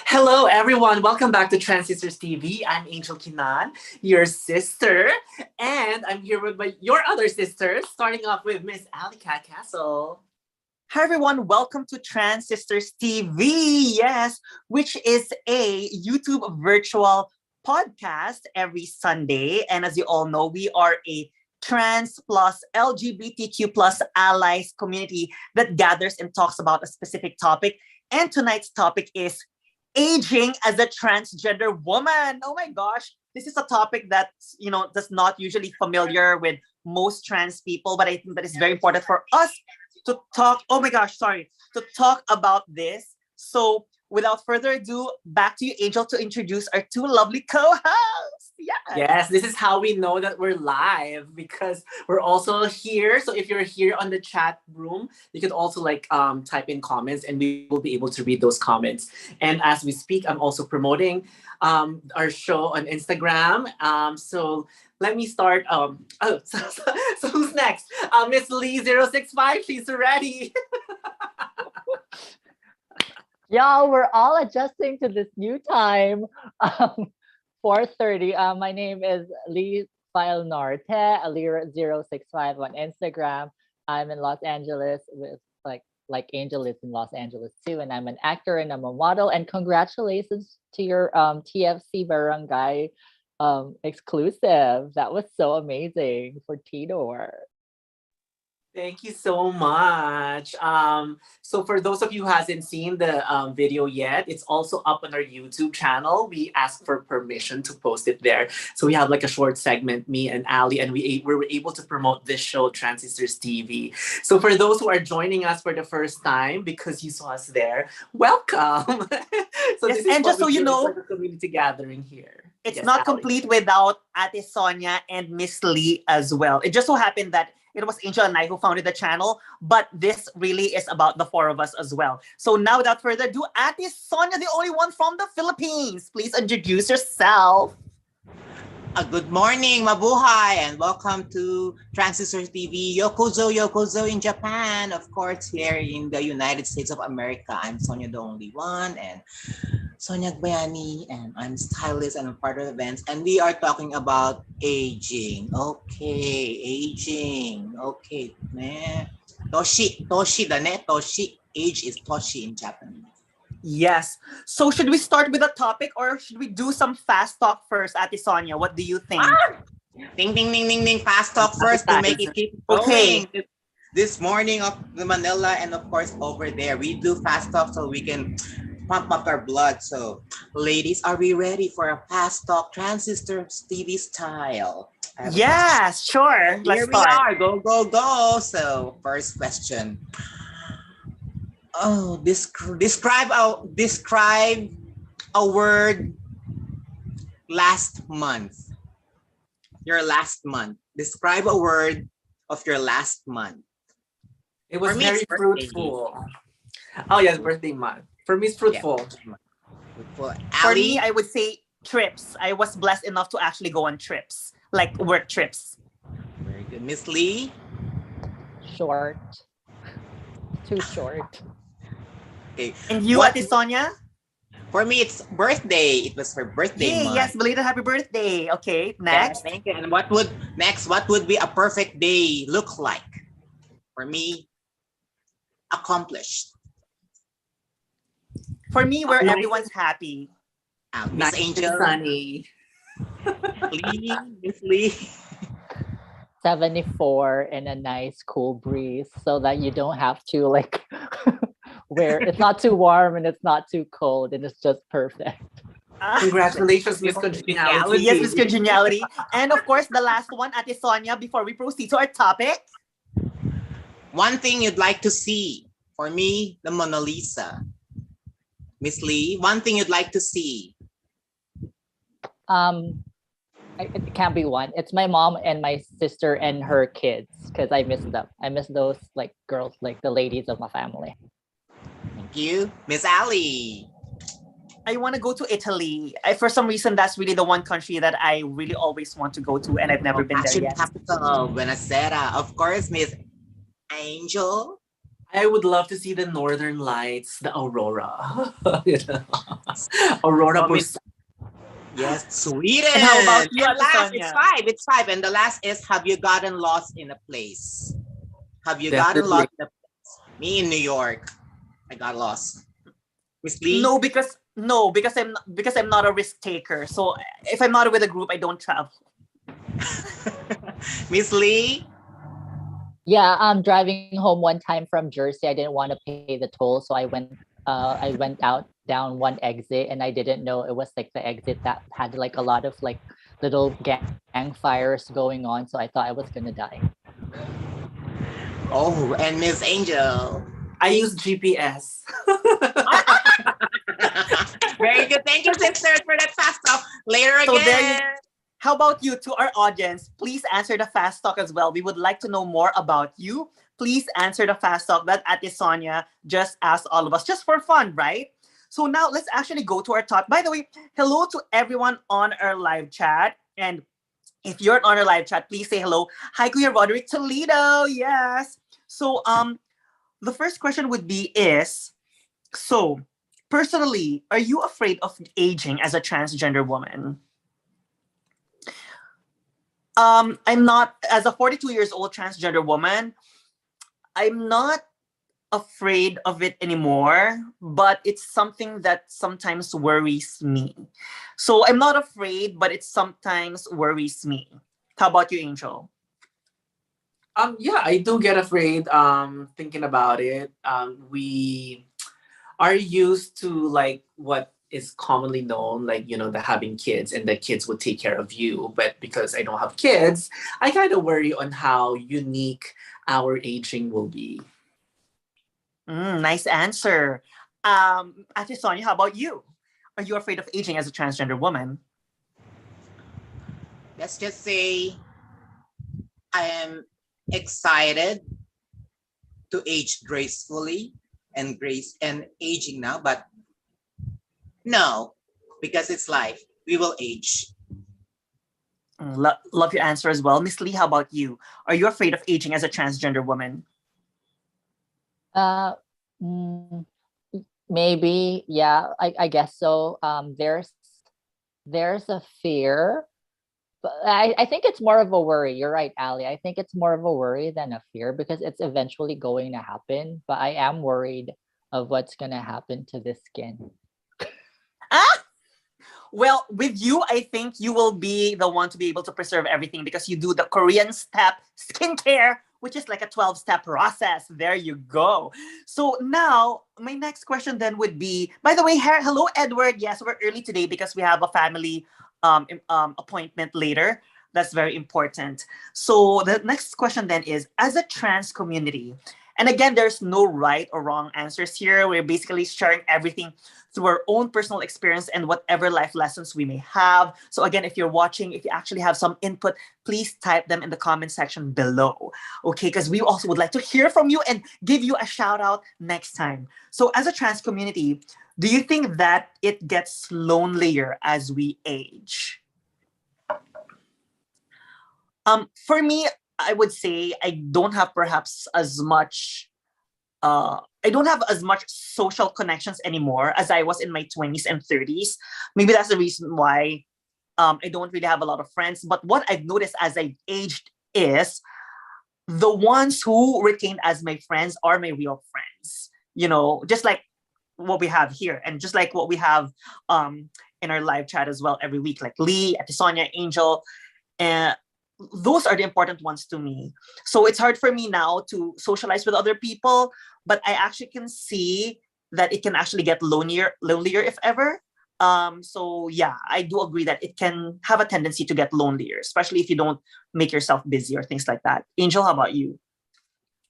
Hello, everyone. Welcome back to Trans Sisters TV. I'm Angel Qinan, your sister, and I'm here with your other sisters, starting off with Miss AllyCat Castle. Hi everyone, welcome to Trans Sisters TV, yes, which is a YouTube virtual podcast every Sunday. And as you all know, we are a trans plus LGBTQ plus allies community that gathers and talks about a specific topic. And tonight's topic is aging as a transgender woman. Oh my gosh, this is a topic that, does not usually familiar with most trans people, but I think that is very important for us to talk. Oh my gosh, sorry, to talk about this. So without further ado, back to you, Angel, to introduce our two lovely co-hosts. Yes, this is how we know that we're live because we're also here. So if you're here on the chat room, you could also type in comments and we will be able to read those comments. And as we speak, I'm also promoting our show on Instagram. So let me start. So who's next? Miss Lee065, she's ready. Y'all, we're all adjusting to this new time. 4:30. My name is Lee Faelnar, Lee065 on Instagram. I'm in Los Angeles with like Angel is in Los Angeles too, and I'm an actor and I'm a model. And congratulations to your TFC Barangay exclusive. That was so amazing for Tidor. Thank you so much. So for those of you who hasn't seen the video yet, it's also up on our YouTube channel. We asked for permission to post it there. So we have like a short segment, me and Ally, and we were able to promote this show, Trans Sisters TV. So for those who are joining us for the first time, because you saw us there, welcome. So yes, this is and just so you know, the community gathering here. It's yes, not Ally. complete without Ate Sonia and Miss Lee as well. It just so happened that it was Angel and I who founded the channel, but this really is about the four of us as well. So now, without further ado, Ate Sonia, the only one from the Philippines. Please introduce yourself. Good morning, mabuhay, and welcome to Trans Sisters TV. Yokozo, yokozo in Japan. Of course, here in the United States of America, I'm Sonia, the only one, and Sonia Bayani, and I'm stylist and I'm part of events, and we are talking about aging. Okay, aging. Okay, ne. Toshi da ne. Toshi. Age is toshi in Japanese. Yes. So should we start with a topic or should we do some fast talk first, Ate Sonia? What do you think? Ding, ding, ding, ding, ding. Fast talk first to make it keep going. Okay. This morning of the Manila and of course over there, we do fast talk so we can pump up our blood. So, ladies, are we ready for a fast talk Trans Sisters TV style? Yes, sure. Let's Here start. we are. Go, go, go. So, first question. Oh, describe a word last month. Your last month. Describe a word of your last month. It was For me, very it's birthday. fruitful. Oh yes, birthday month. For me, it's fruitful. Yeah. Fruitful. For Ally? me, I would say trips. I was blessed enough to actually go on trips, like work trips. Very good. Miss Lee? Short. Too short. Okay. And you, What- Ate Sonia? For me, it's birthday. It was her birthday Yay, month. yes, belated happy birthday. Okay, Yes, next. thank you. And what would be a perfect day look like? For me, accomplished. For me, where Nice. everyone's happy. Miss Nice and Angel, sunny. Lee, Miss Lee. 74 and a nice cool breeze so that you don't have to wear it's not too warm and it's not too cold and it's just perfect. Congratulations, Miss Congeniality. Yes, Miss Congeniality. And of course, the last one, Ate Sonia, before we proceed to our topic. One thing you'd like to see. For me, the Mona Lisa. Miss Lee, one thing you'd like to see. It can't be one. It's my mom and my sister and her kids because I miss them. I miss those girls, the ladies of my family. Thank you. Miss Ally. I want to go to Italy. For some reason, that's really the one country that I really always want to go to, and I've never been there Fashion yet. capital, Buenasera. Of course, Miss Angel. I would love to see the northern lights, the aurora. You know? Aurora Oh, Bus. yes, Sweden. And how about you, And Ate last, it's Sonia? five. It's five. And the last is, have you gotten lost in a place? Have you gotten Definitely. lost in a place? Me in New York. I got lost. Miss Lee? No, because I'm not a risk taker. So if I'm not with a group, I don't travel. Miss Lee? Yeah, driving home one time from Jersey. I didn't want to pay the toll, so I went out down one exit, and I didn't know it was like the exit that had like a lot of like little gang fires going on. So I thought I was gonna die. Oh, and Miss Angel. I use GPS. Very good. Thank you, sisters, for that fast talk. Later So there you. again. How about you, to our audience? Please answer the fast talk as well. We would like to know more about you. Please answer the fast talk that Ate Sonia just asked all of us, just for fun, right? So now let's actually go to our talk. By the way, hello to everyone on our live chat. And if you're on our live chat, please say hello. Hi, Kuya Roderick Toledo. Yes. So the first question would be is, so personally, are you afraid of aging as a transgender woman? I'm not, as a 42 years old transgender woman, I'm not afraid of it anymore, but it's something that sometimes worries me. So I'm not afraid, but it sometimes worries me. How about you, Angel? Yeah, I do get afraid thinking about it. We are used to like what is commonly known, like, the having kids and the kids will take care of you. But because I don't have kids, I kind of worry on how unique our aging will be. Nice answer. Ate Sonia, how about you? Are you afraid of aging as a transgender woman? Let's just say I am excited to age gracefully and aging now, but no, because it's life. We will age. Love your answer as well. Miss Lee, how about you? Are you afraid of aging as a transgender woman? Uh, mm, maybe, yeah, I guess so. There's a fear, but I think it's more of a worry. You're right, Ali. I think it's more of a worry than a fear because it's eventually going to happen. But I am worried of what's gonna happen to the skin. Ah! Well, with you, I think you will be the one to be able to preserve everything because you do the Korean step skincare, which is like a 12-step process. There you go. So now, my next question then would be, by the way, hello, Edward. Yes, we're early today because we have a family appointment later. That's very important. So the next question then is, as a trans community, and again, there's no right or wrong answers here. We're basically sharing everything through our own personal experience and whatever life lessons we may have. So again, if you're watching, if you actually have some input, please type them in the comment section below. Okay, because we also would like to hear from you and give you a shout out next time. So as a trans community, do you think that it gets lonelier as we age? For me, I would say I don't have perhaps as much I don't have as much social connections anymore as I was in my 20s and 30s. Maybe that's the reason why I don't really have a lot of friends. But what I've noticed as I've aged is the ones who retain as my friends are my real friends. Just like what we have here, and just like what we have in our live chat as well every week, like Lee, Sonia, Angel, and those are the important ones to me. So it's hard for me now to socialize with other people, but I actually can see that it can actually get lonelier if ever. So yeah, I do agree that it can have a tendency to get lonelier, especially if you don't make yourself busy or things like that. Angel, how about you?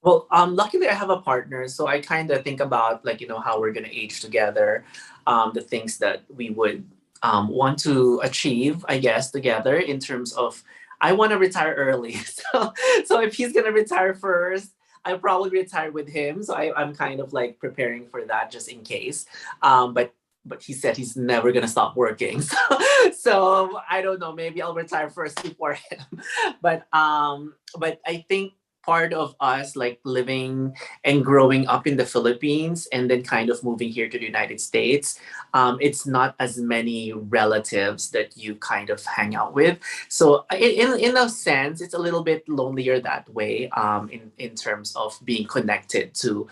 Well, luckily I have a partner, so I kind of think about like how we're gonna age together, the things that we would want to achieve, I guess, together in terms of I want to retire early. So if he's gonna retire first, I probably retire with him. So I'm kind of like preparing for that just in case. But he said he's never gonna stop working. So I don't know. Maybe I'll retire first before him. But I think part of us like living and growing up in the Philippines and then kind of moving here to the United States, it's not as many relatives that you kind of hang out with. So in a sense, it's a little bit lonelier that way, in terms of being connected to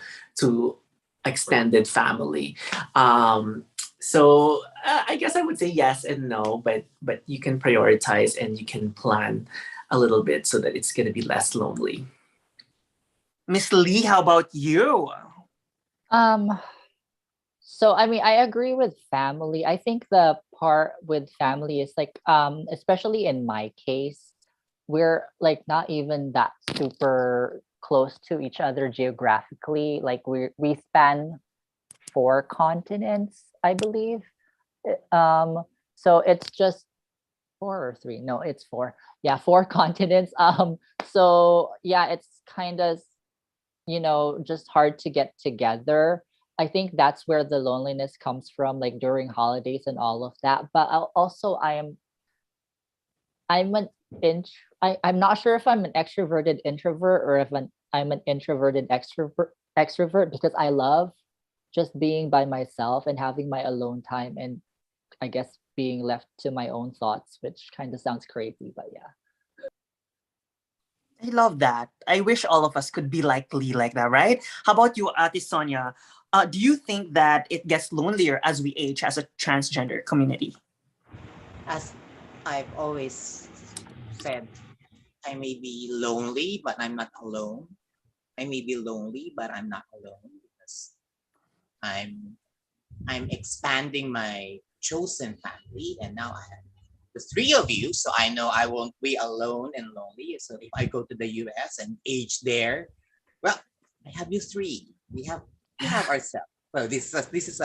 extended family. So I guess I would say yes and no, but you can prioritize and you can plan a little bit so that it's going to be less lonely. Miss Lee, how about you? Um, so I mean, I agree with family. I think the part with family is like, especially in my case, we're like not even that super close to each other geographically. Like we span four continents, I believe. So it's just four or three. No, it's four. Yeah, four continents. So yeah, it's kind of, just hard to get together. I think that's where the loneliness comes from, like during holidays and all of that. But also, I'm an I'm not sure if I'm an extroverted introvert or if I'm an introverted extrovert because I love just being by myself and having my alone time, and I guess being left to my own thoughts, which kind of sounds crazy, but yeah. I love that. I wish all of us could be like Lee like that, right? How about you, Ate Sonia? Do you think that it gets lonelier as we age as a transgender community? As I've always said, I may be lonely, but I'm not alone. I may be lonely, but I'm not alone because I'm I'm expanding my chosen family, and now I have the three of you, so I know I won't be alone and lonely. So if I go to the US and age there, well, I have you three. We have ourselves. Well, this is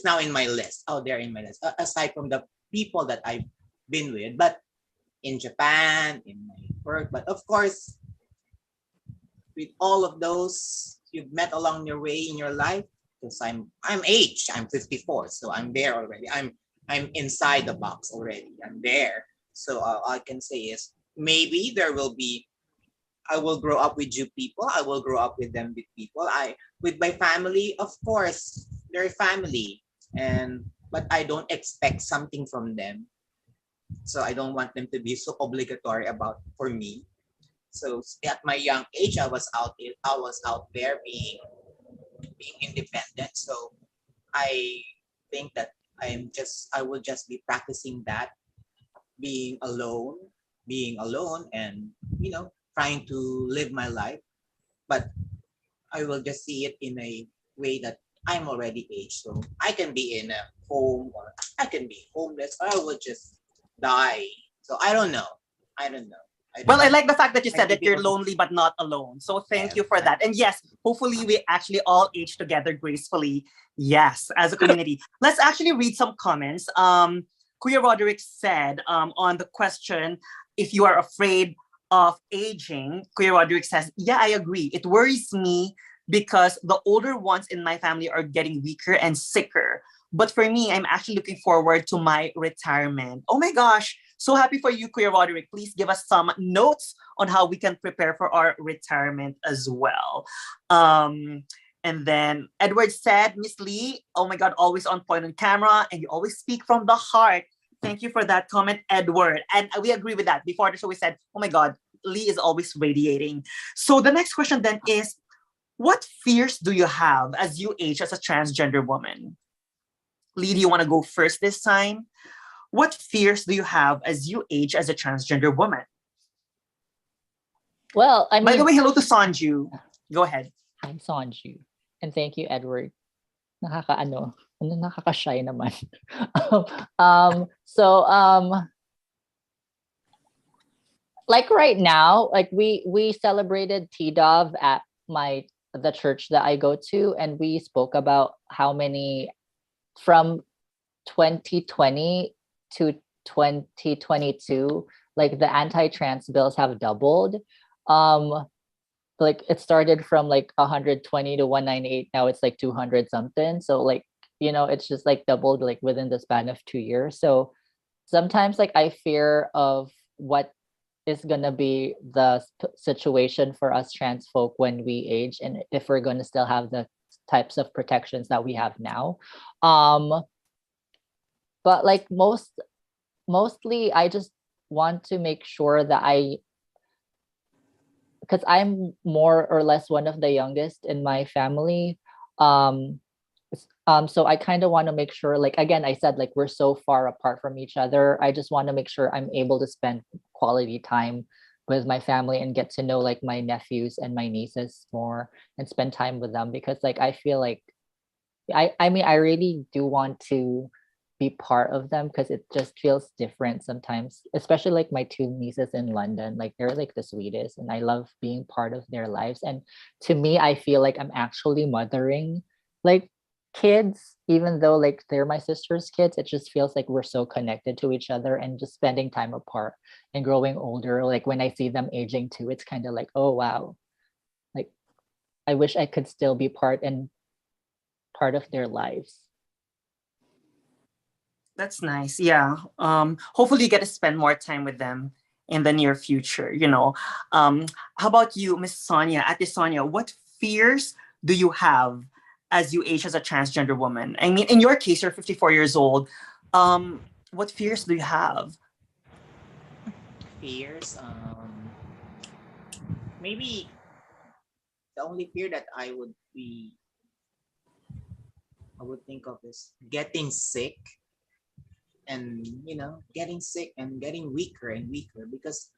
now in my list. Oh, they're in my list. Aside from the people that I've been with, but in Japan, in my work, but of course, with all of those you've met along your way in your life, because I'm aged, I'm 54, so I'm there already. I'm inside the box already. I'm there. So all I can say is maybe there will be. I will grow up with you people. I will grow up with them with people. I with my family, of course, they're family, and but I don't expect something from them. So I don't want them to be so obligatory about for me. So at my young age, I was out there being independent. So I think that I will just be practicing that being alone, and trying to live my life. But I will just see it in a way that I'm already aged, so I can be in a home or I can be homeless or I will just die. So I don't know. I don't know. I don't Well, I know. like the fact that you I said may that be you're on. lonely but not alone. So thank Yes, you for that. And yes, hopefully we actually all age together gracefully. Yes, as a community. Let's actually read some comments. Kuya Roderick said on the question, if you are afraid of aging, Kuya Roderick says, yeah, I agree. It worries me because the older ones in my family are getting weaker and sicker. But for me, I'm actually looking forward to my retirement. Oh my gosh, so happy for you, Kuya Roderick. Please give us some notes on how we can prepare for our retirement as well. Um, and then Edward said, Miss Lee, oh my God, always on point on camera, and you always speak from the heart. Thank you for that comment, Edward. And we agree with that. Before the show, we said, oh my God, Lee is always radiating. So the next question then is, what fears do you have as you age as a transgender woman? Lee, do you want to go first this time? What fears do you have as you age as a transgender woman? Well, I By the mean, way, hello to Sanju. Go ahead. hi Sonju. And thank you, Edward. Nakaka-shy naman. So like right now, like we celebrated T-Dove at the church that I go to, and we spoke about how many from 2020 to 2022, like the anti-trans bills have doubled. Um, like it started from like 120 to 198. Now it's like 200 something. So like, it's just like doubled like within the span of 2 years. So sometimes like I fear of what is gonna be the situation for us trans folk when we age, and if we're gonna still have the types of protections that we have now. Um, but like mostly, I just want to make sure that because I'm more or less one of the youngest in my family. Um, so I kind of want to make sure, like again, I said like we're so far apart from each other. I just want to make sure I'm able to spend quality time with my family and get to know like my nephews and my nieces more and spend time with them because like I feel like I mean I really do want to be part of them because it just feels different sometimes, especially like my two nieces in London. Like they're like the sweetest and I love being part of their lives. And to me, I feel like I'm actually mothering like kids, even though like they're my sister's kids. It just feels like we're so connected to each other and just spending time apart and growing older. Like when I see them aging too, it's kind of like, oh wow, like I wish I could still be part of their lives. That's nice. Yeah. Hopefully you get to spend more time with them in the near future, you know. How about you, Miss Sonia? Ate Sonia, what fears do you have as you age as a transgender woman? I mean, in your case, you're 54 years old. What fears do you have? Fears. Maybe the only fear that I would think of is getting sick, and getting sick and getting weaker and weaker, because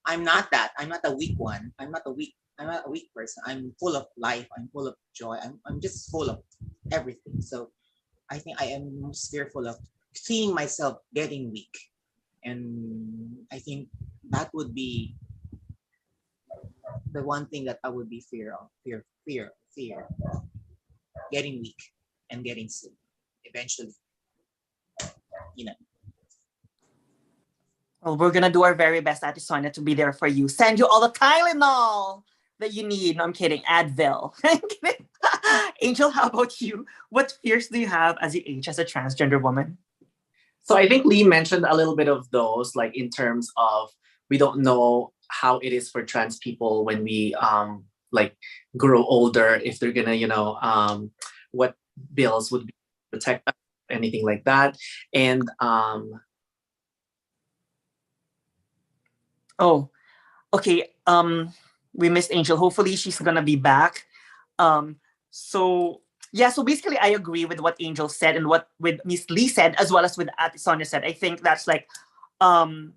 I'm not a weak one. I'm not a weak person. I'm full of life. I'm full of joy. I'm just full of everything. So I think I am most fearful of seeing myself getting weak. And I think that would be the one thing that I would be fear, getting weak and getting sick eventually, you know. Well, we're gonna do our very best, Ate Sonia, to be there for you. Send you all the Tylenol that you need. No, I'm kidding. Advil. I'm kidding. Angel, how about you? What fears do you have as you age as a transgender woman? So I think Lee mentioned a little bit of those, like in terms of we don't know how it is for trans people when we like grow older, if they're gonna, what bills would be protect us, anything like that. And Oh, okay. We missed Angel. Hopefully she's gonna be back. Um, so yeah, so basically I agree with what Angel said and what with Miss Lee said, as well as with Ate Sonia said. I think that's like um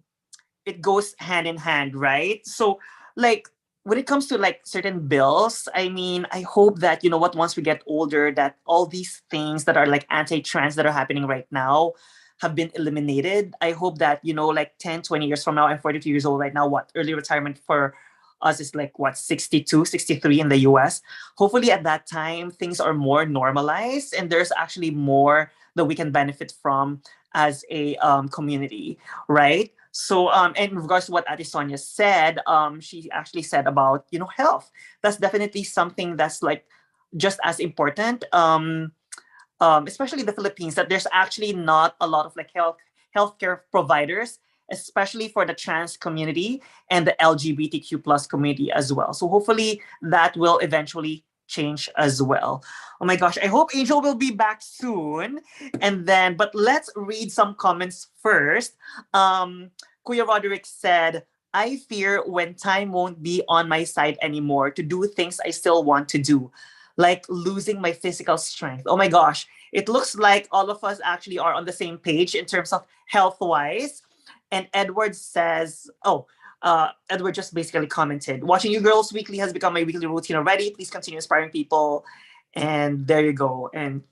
it goes hand in hand, right? So like when it comes to like certain bills, I mean, I hope that you know what once we get older that all these things that are like anti-trans that are happening right now have been eliminated. I hope that you know like 10, 20 years from now, I'm 42 years old right now, what early retirement for us is like what 62, 63 in the US. Hopefully at that time things are more normalized and there's actually more that we can benefit from as a community, right? So, and in regards to what Ate Sonia said, she actually said about you know health. That's definitely something that's like just as important. Especially the Philippines, that there's actually not a lot of like healthcare providers, especially for the trans community and the LGBTQ plus community as well. So hopefully that will eventually change as well. Oh my gosh, I hope Angel will be back soon. And then, but let's read some comments first. Kuya Roderick said, I fear when time won't be on my side anymore to do things I still want to do, like losing my physical strength. Oh my gosh, it looks like all of us actually are on the same page in terms of health wise. And Edward says, Edward just basically commented, watching you girls weekly has become my weekly routine already. Please continue inspiring people. And there you go. And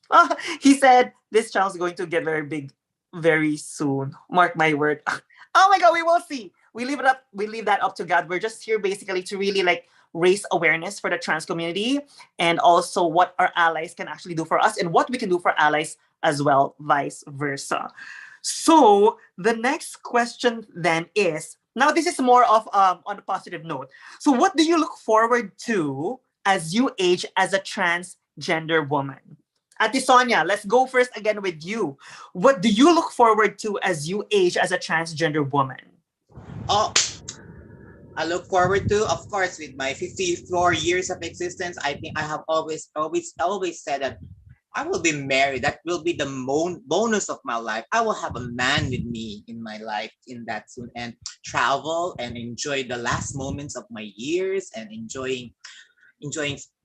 he said, this channel is going to get very big very soon. Mark my word. Oh my God, we will see. We leave it up. We leave that up to God. We're just here basically to really like raise awareness for the trans community and also what our allies can actually do for us and what we can do for allies as well, vice versa. So the next question then is, now this is more of on a positive note. So what do you look forward to as you age as a transgender woman? Ate Sonia, let's go first again with you. What do you look forward to as you age as a transgender woman? Oh, I look forward to, of course, with my 54 years of existence. I think I have always said that I will be married. That will be the bonus of my life. I will have a man with me in my life in that soon, and travel and enjoy the last moments of my years, and enjoying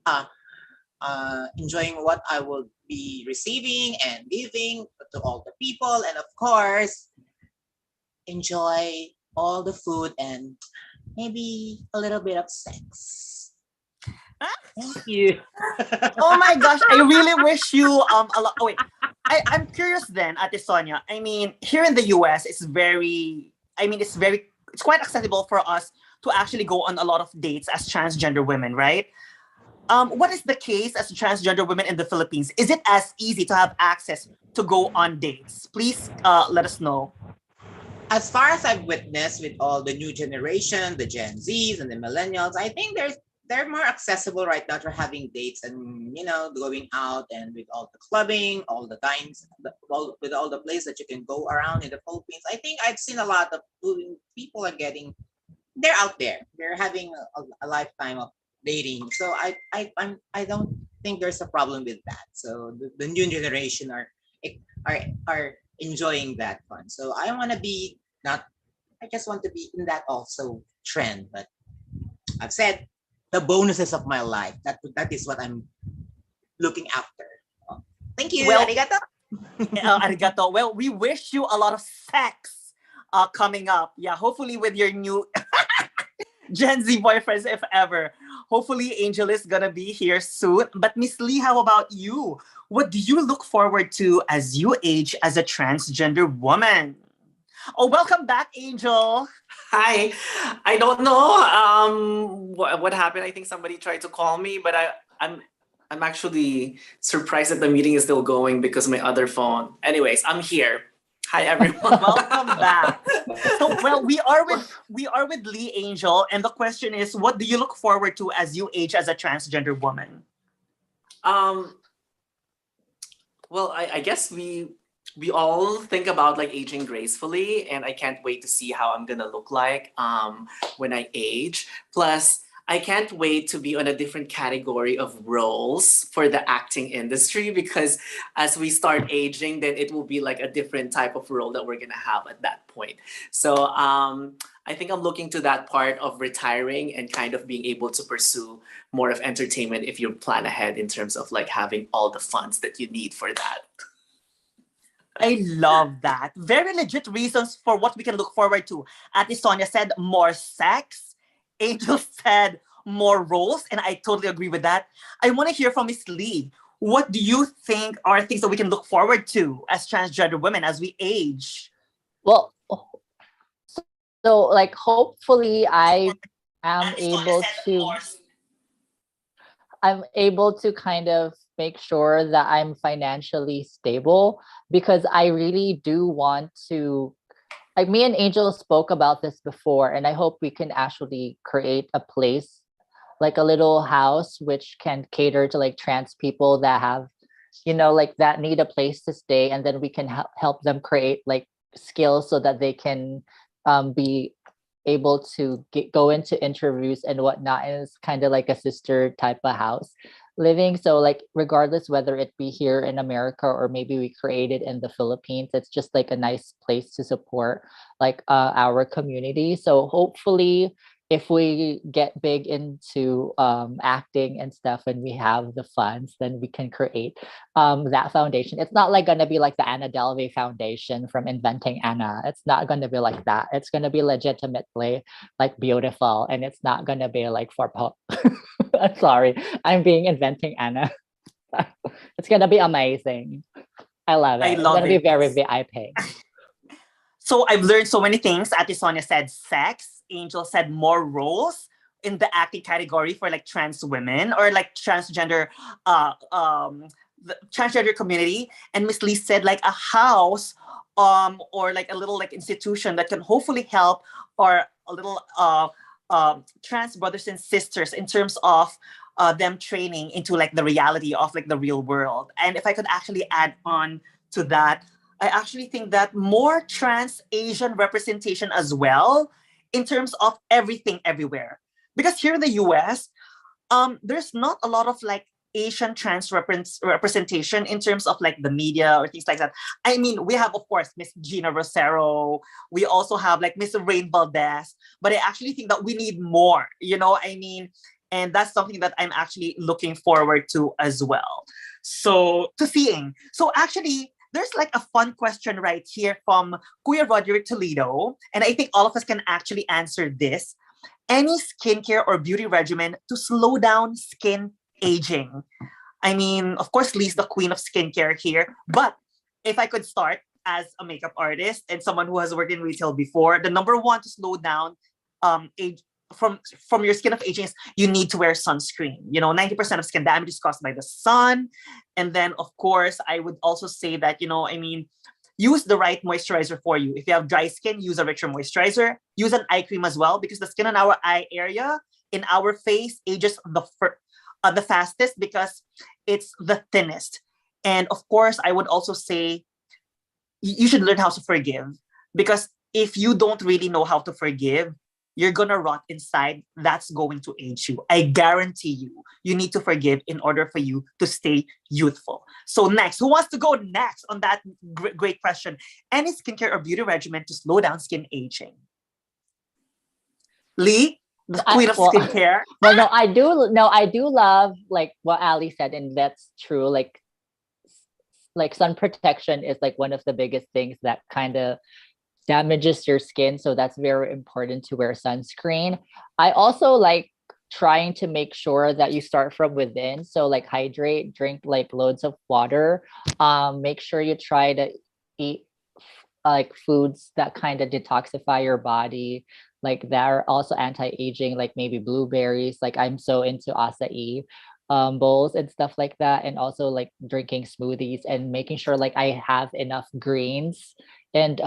uh enjoying what I will be receiving and giving to all the people, and of course enjoy all the food and maybe a little bit of sex. Thank you. Oh my gosh, I really wish you a lot. Oh wait, I'm curious then, Ate Sonia. I mean, here in the US, it's very. I mean, it's quite accessible for us to actually go on a lot of dates as transgender women, right? What is the case as transgender women in the Philippines? Is it as easy to have access to go on dates? Please let us know. As far as I've witnessed with all the new generation, the Gen Zs and the millennials, I think they're more accessible right now for having dates and going out and with all the clubbing, all the times, with all the places that you can go around in the Philippines. I think I've seen a lot of people are getting they're out there. They're having a lifetime of dating. So I don't think there's a problem with that. So the new generation are enjoying that fun. So I want to be not. I just want to be in that also trend. But I've said the bonuses of my life. That is what I'm looking after. Oh, thank you. Well, Arigato. arigato. Well, we wish you a lot of sex coming up. Yeah, hopefully with your new Gen Z boyfriends, if ever. Hopefully, Angel is gonna be here soon. But Miss Lee, how about you? What do you look forward to as you age as a transgender woman? Oh, welcome back, Angel. Hi. I don't know what happened. I think somebody tried to call me, but I'm actually surprised that the meeting is still going because my other phone. Anyways, I'm here. Hi everyone. Welcome back. So, well, we are with Lee Angel, and the question is, what do you look forward to as you age as a transgender woman? um well, I guess we all think about like aging gracefully, and I can't wait to see how I'm gonna look like when I age. Plus, I can't wait to be on a different category of roles for the acting industry, because as we start aging, then it will be like a different type of role that we're gonna have at that point. So I think I'm looking to that part of retiring and kind of being able to pursue more of entertainment if you plan ahead in terms of like having all the funds that you need for that. I love that. Very legit reasons for what we can look forward to. Ate Sonia said more sex. Angel said more roles, and I totally agree with that. I want to hear from Miss Lee. What do you think are things that we can look forward to as transgender women as we age? Well, so like hopefully am Ate Sonia able said to more. I'm able to kind of make sure that I'm financially stable, because I really do want to, like, me and Angel spoke about this before, and I hope we can actually create a place, like a little house which can cater to like trans people that have, like that need a place to stay, and then we can help them create like skills so that they can be able to go into interviews and whatnot. And it's kind of like a sister type of house living. So like regardless whether it be here in America or maybe we create it in the Philippines, it's just like a nice place to support like our community. So hopefully if we get big into acting and stuff and we have the funds, then we can create that foundation. It's not like gonna be like the Anna Delvey Foundation from Inventing Anna. It's not gonna be like that. It's gonna be legitimately like beautiful, and it's not gonna be like for I'm sorry, I'm being Inventing Anna. It's gonna be amazing. I love I it. It's love gonna be it. very VIP. So I've learned so many things. Ate Sonia said sex. Angel said more roles in the acting category for like trans women or like transgender uh um the transgender community. And Miss Lee said like a house or like a little like institution that can hopefully help or a little trans brothers and sisters in terms of them training into like the reality of like the real world. And if I could actually add on to that, I actually think that more trans Asian representation as well in terms of everything everywhere. Because here in the US, there's not a lot of like Asian trans representation in terms of like the media or things like that. I mean, we have of course Miss Gina Rosero. We also have like Miss Rain Valdez, but I actually think that we need more. You know, I mean, and that's something that I'm actually looking forward to as well. So to seeing. So actually, there's like a fun question right here from Kuya Roger Toledo, and I think all of us can actually answer this. Any skincare or beauty regimen to slow down skin aging? I mean, of course, Lee's the queen of skincare here, but if I could start as a makeup artist and someone who has worked in retail before, the number one to slow down age from your skin of aging is you need to wear sunscreen. You know, 90% of skin damage is caused by the sun. And then of course, I would also say that, you know, I mean, use the right moisturizer for you. If you have dry skin, use a richer moisturizer. Use an eye cream as well, because the skin in our eye area, in our face, ages the fastest because it's the thinnest. And of course, I would also say you should learn how to forgive, because if you don't really know how to forgive, you're gonna rot inside. That's going to age you. I guarantee you. You need to forgive in order for you to stay youthful. So next, who wants to go next on that great question? Any skincare or beauty regimen to slow down skin aging? Lee, the queen of Well, skincare. well, no, I do. No, I do love like what Ali said, and that's true. Like sun protection is like one of the biggest things that kind of damages your skin, so that's very important to wear sunscreen. I also like trying to make sure that you start from within, so like hydrate, drink like loads of water, make sure you try to eat like foods that kind of detoxify your body, like that are also anti-aging, like maybe blueberries. Like I'm so into acai bowls and stuff like that, and also like drinking smoothies and making sure like I have enough greens and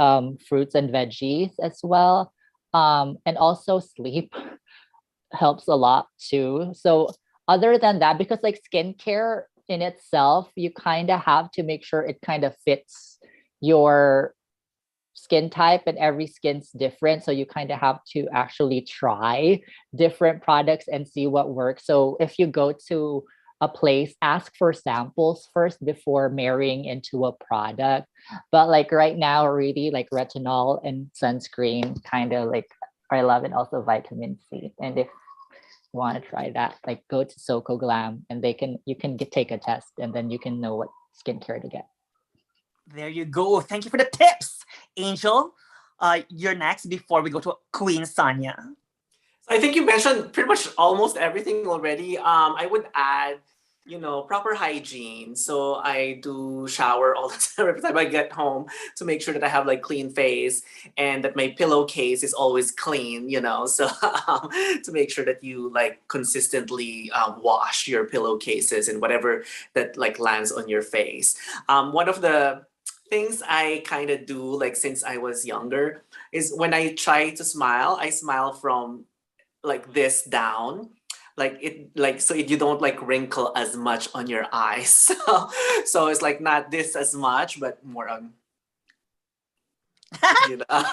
fruits and veggies as well. And also sleep helps a lot too. So other than that, because like skincare in itself, you kind of have to make sure it kind of fits your skin type, and every skin's different, so you kind of have to actually try different products and see what works. So if you go to a place, ask for samples first before marrying into a product. But like right now, really like retinol and sunscreen kind of like I love, and also vitamin C. And if you want to try that, like go to Soko Glam and you can take a test, and then you can know what skincare to get. There you go. Thank you for the tips, Angel. You're next before we go to Queen Sonia. I think you mentioned pretty much almost everything already. I would add, you know, proper hygiene. So I do shower all the time every time I get home to make sure that I have like clean face and that my pillowcase is always clean, you know. So to make sure that you like consistently wash your pillowcases and whatever that like lands on your face. One of the things I kind of do like since I was younger is when I try to smile, I smile from like this down, like it like so you don't like wrinkle as much on your eyes. So it's like not this as much but more on, you know.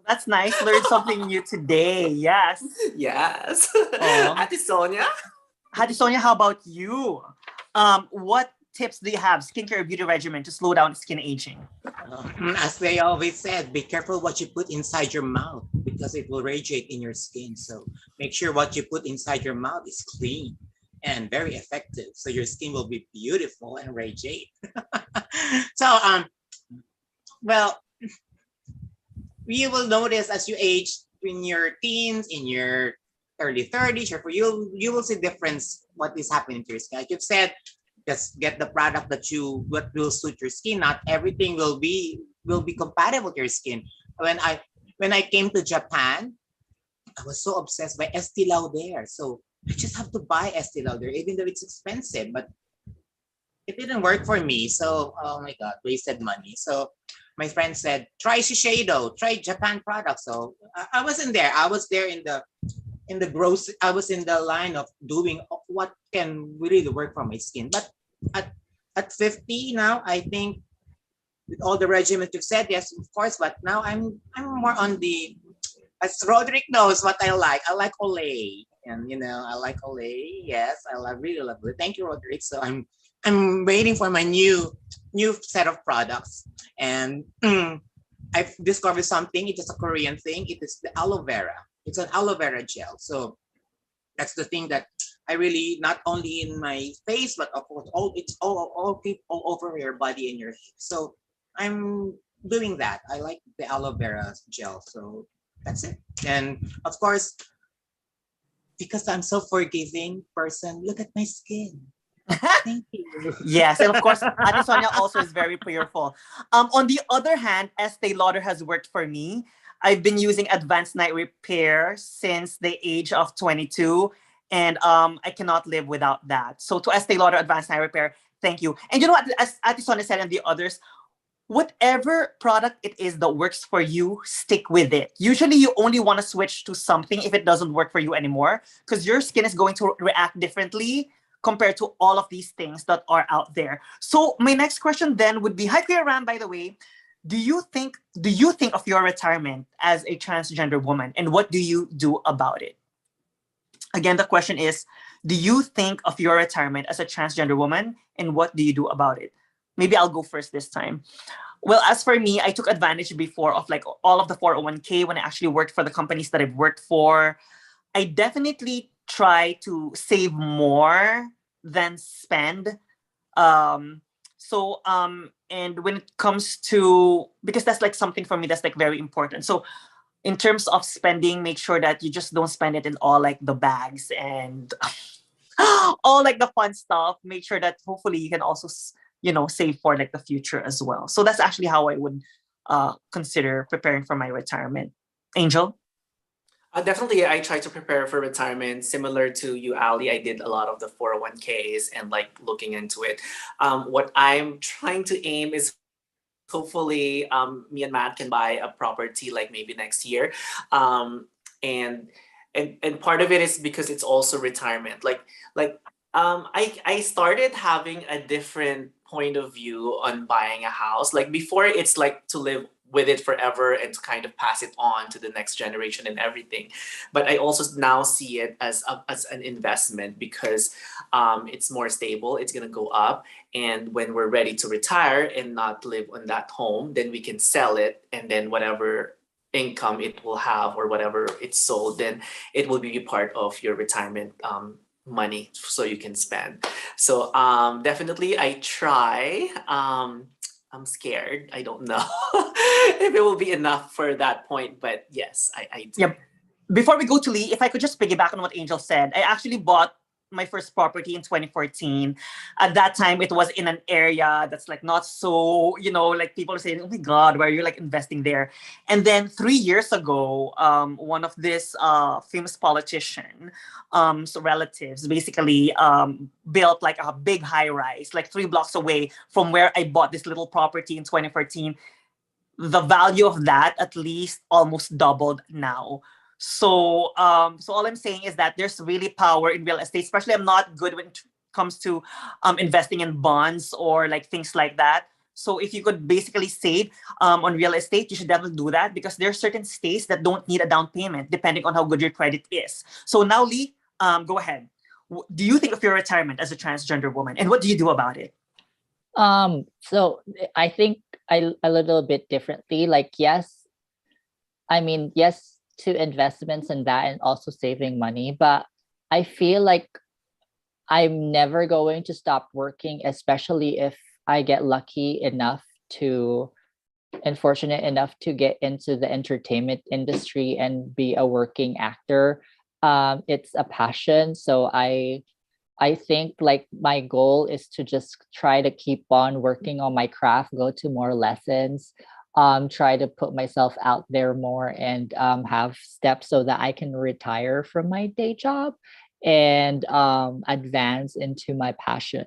That's nice. Learned something new today. Yes. Yes. Oh. Ate Sonia. Hadi Sonia, how about you? What tips do you have, skincare or beauty regimen to slow down skin aging? As they always said, be careful what you put inside your mouth because it will radiate in your skin. So make sure what you put inside your mouth is clean and very effective. So your skin will be beautiful and radiate. So, well, you will notice as you age in your teens, in your early 30s, or for you will see difference what is happening to your skin. Like you've said, just get the product what will suit your skin. Not everything will be compatible with your skin. When I came to Japan, I was so obsessed by Estee Lauder. So I just have to buy Estee Lauder, even though it's expensive. But it didn't work for me. So oh my god, wasted money. So my friend said, try Shiseido, try Japan products. So I wasn't there. I was there in the gross. I was in the line of doing what can really work for my skin. But at 50 now, I think with all the regimens you've said, yes, of course. But now I'm more on the as Roderick knows what I like. I like Olay. And I like Olay. Yes, really love it. Thank you, Roderick. So I'm waiting for my new set of products. And I've discovered something. It is a Korean thing. It is the aloe vera. It's an aloe vera gel. So that's the thing that I really, not only in my face, but of course all over your body and your hips. So I'm doing that. I like the aloe vera gel. So that's it. And of course, because I'm so forgiving person, look at my skin. Thank you. Yes, and of course, Ate Sonia also is very prayerful. On the other hand, Estee Lauder has worked for me. I've been using advanced night repair since the age of 22, and I cannot live without that. So to Estee Lauder Advanced Night Repair, thank you. And you know what, as Ate Sonia said and the others, whatever product it is that works for you, stick with it. Usually, you only want to switch to something if it doesn't work for you anymore, because your skin is going to react differently compared to all of these things that are out there. So my next question then would be, hi Kuya Ram, by the way, do you think of your retirement as a transgender woman, and what do you do about it? Again, the question is, do you think of your retirement as a transgender woman, and what do you do about it? Maybe I'll go first this time. Well, as for me, I took advantage before of like all of the 401k when I actually worked for the companies that I've worked for. I definitely try to save more than spend. And when it comes to, because that's like something for me that's like very important. So in terms of spending, make sure that you just don't spend it in all like the bags and all like the fun stuff. Make sure that hopefully you can also save for like the future as well. So that's actually how I would consider preparing for my retirement. Angel? Definitely, I try to prepare for retirement similar to you, Ali. I did a lot of the 401ks and like looking into it. What I'm trying to aim is hopefully me and Matt can buy a property like maybe next year. Um, and and and part of it is because it's also retirement. I started having a different point of view on buying a house. Like before, it's like to live with it forever and to kind of pass it on to the next generation and everything. But I also now see it as an investment because it's more stable. It's gonna go up, and when we're ready to retire and not live on that home, then we can sell it, and then whatever income it will have or whatever it's sold, then it will be part of your retirement money so you can spend. So definitely I try. I'm scared. I don't know if it will be enough for that point, but yes, I do. Yep. Before we go to Lee, if I could just piggyback on what Angel said, I actually bought my first property in 2014. At that time, it was in an area that's like not so, like people are saying, oh my God, why are you like investing there? And then 3 years ago, one of this famous politician, so relatives basically built like a big high rise, like 3 blocks away from where I bought this little property in 2014. The value of that at least almost doubled now. So all I'm saying is that there's really power in real estate. Especially, I'm not good when it comes to investing in bonds or like things like that. So if you could basically save on real estate, you should definitely do that because there are certain states that don't need a down payment depending on how good your credit is. So now, Lee, go ahead. Do you think of your retirement as a transgender woman, and what do you do about it? So I think I a little bit differently. Like, yes, I mean, yes to investments and that, and also saving money, but I feel like I'm never going to stop working, especially if I get lucky enough to and fortunate enough to get into the entertainment industry and be a working actor. It's a passion. So I think like my goal is to just try to keep on working on my craft, go to more lessons, try to put myself out there more, and have steps so that I can retire from my day job and advance into my passion.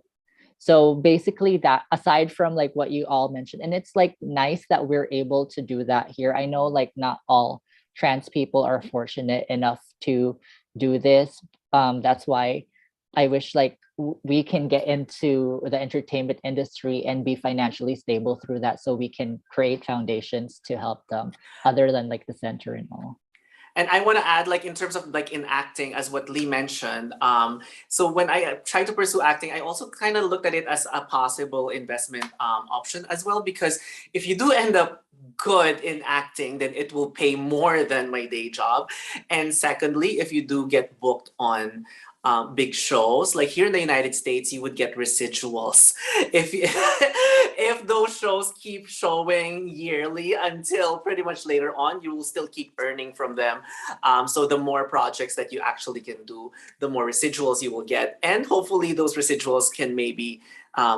So basically that, aside from like what you all mentioned, and it's like nice that we're able to do that here. I know like not all trans people are fortunate enough to do this. That's why I wish like we can get into the entertainment industry and be financially stable through that, so we can create foundations to help them other than like the center and all. And I want to add, like, in terms of like in acting, as what Lee mentioned. So when I tried to pursue acting, I also kind of looked at it as a possible investment option as well, because if you do end up good in acting, then it will pay more than my day job. And secondly, if you do get booked on big shows, like here in the United States, you would get residuals if if those shows keep showing yearly until pretty much later on, you will still keep earning from them. So the more projects that you actually can do, the more residuals you will get, and hopefully those residuals can maybe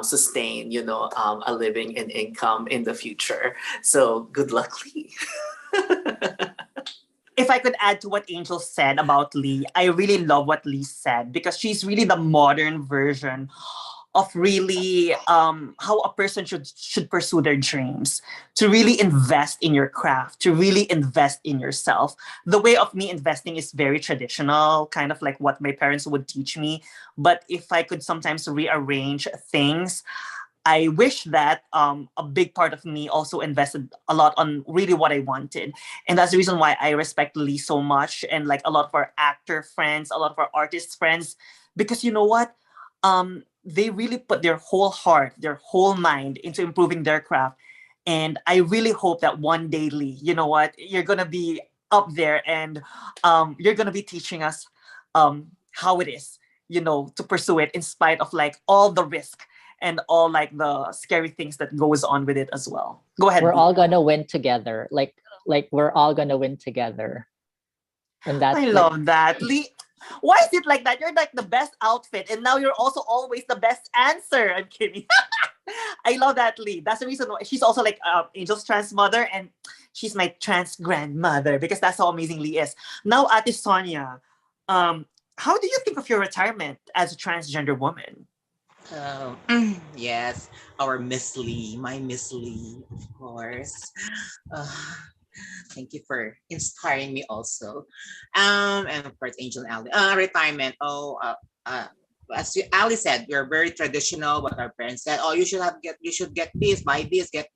sustain, a living and income in the future. So good luck, Lee. If I could add to what Angel said about Lee, I really love what Lee said because she's really the modern version of really how a person should pursue their dreams, to really invest in your craft, to really invest in yourself. The way of me investing is very traditional, kind of like what my parents would teach me. But if I could sometimes rearrange things, I wish that a big part of me also invested a lot on really what I wanted. And that's the reason why I respect Lee so much, and like a lot of our actor friends, a lot of our artist friends, because you know what? They really put their whole heart, their whole mind into improving their craft. And I really hope that one day, Lee, you know what? You're going to be up there, and you're going to be teaching us how it is, to pursue it in spite of like all the risk and all like the scary things that goes on with it as well. Go ahead, We're Lee. all gonna win together. Like we're all gonna win together. And that's I like love that. Lee, why is it like that? You're like the best outfit, and now you're also always the best answer. I'm kidding. I love that, Lee. That's the reason why she's also like Angel's trans mother, and she's my trans grandmother because that's how amazing Lee is. Now, Ate Sonia, how do you think of your retirement as a transgender woman? Oh, yes, our Miss Lee, my Miss Lee, of course. Uh, Thank you for inspiring me also. And of course, Angel and Ali. Retirement. As Ali said, we're very traditional. What our parents said. Oh, you should get this, buy this, get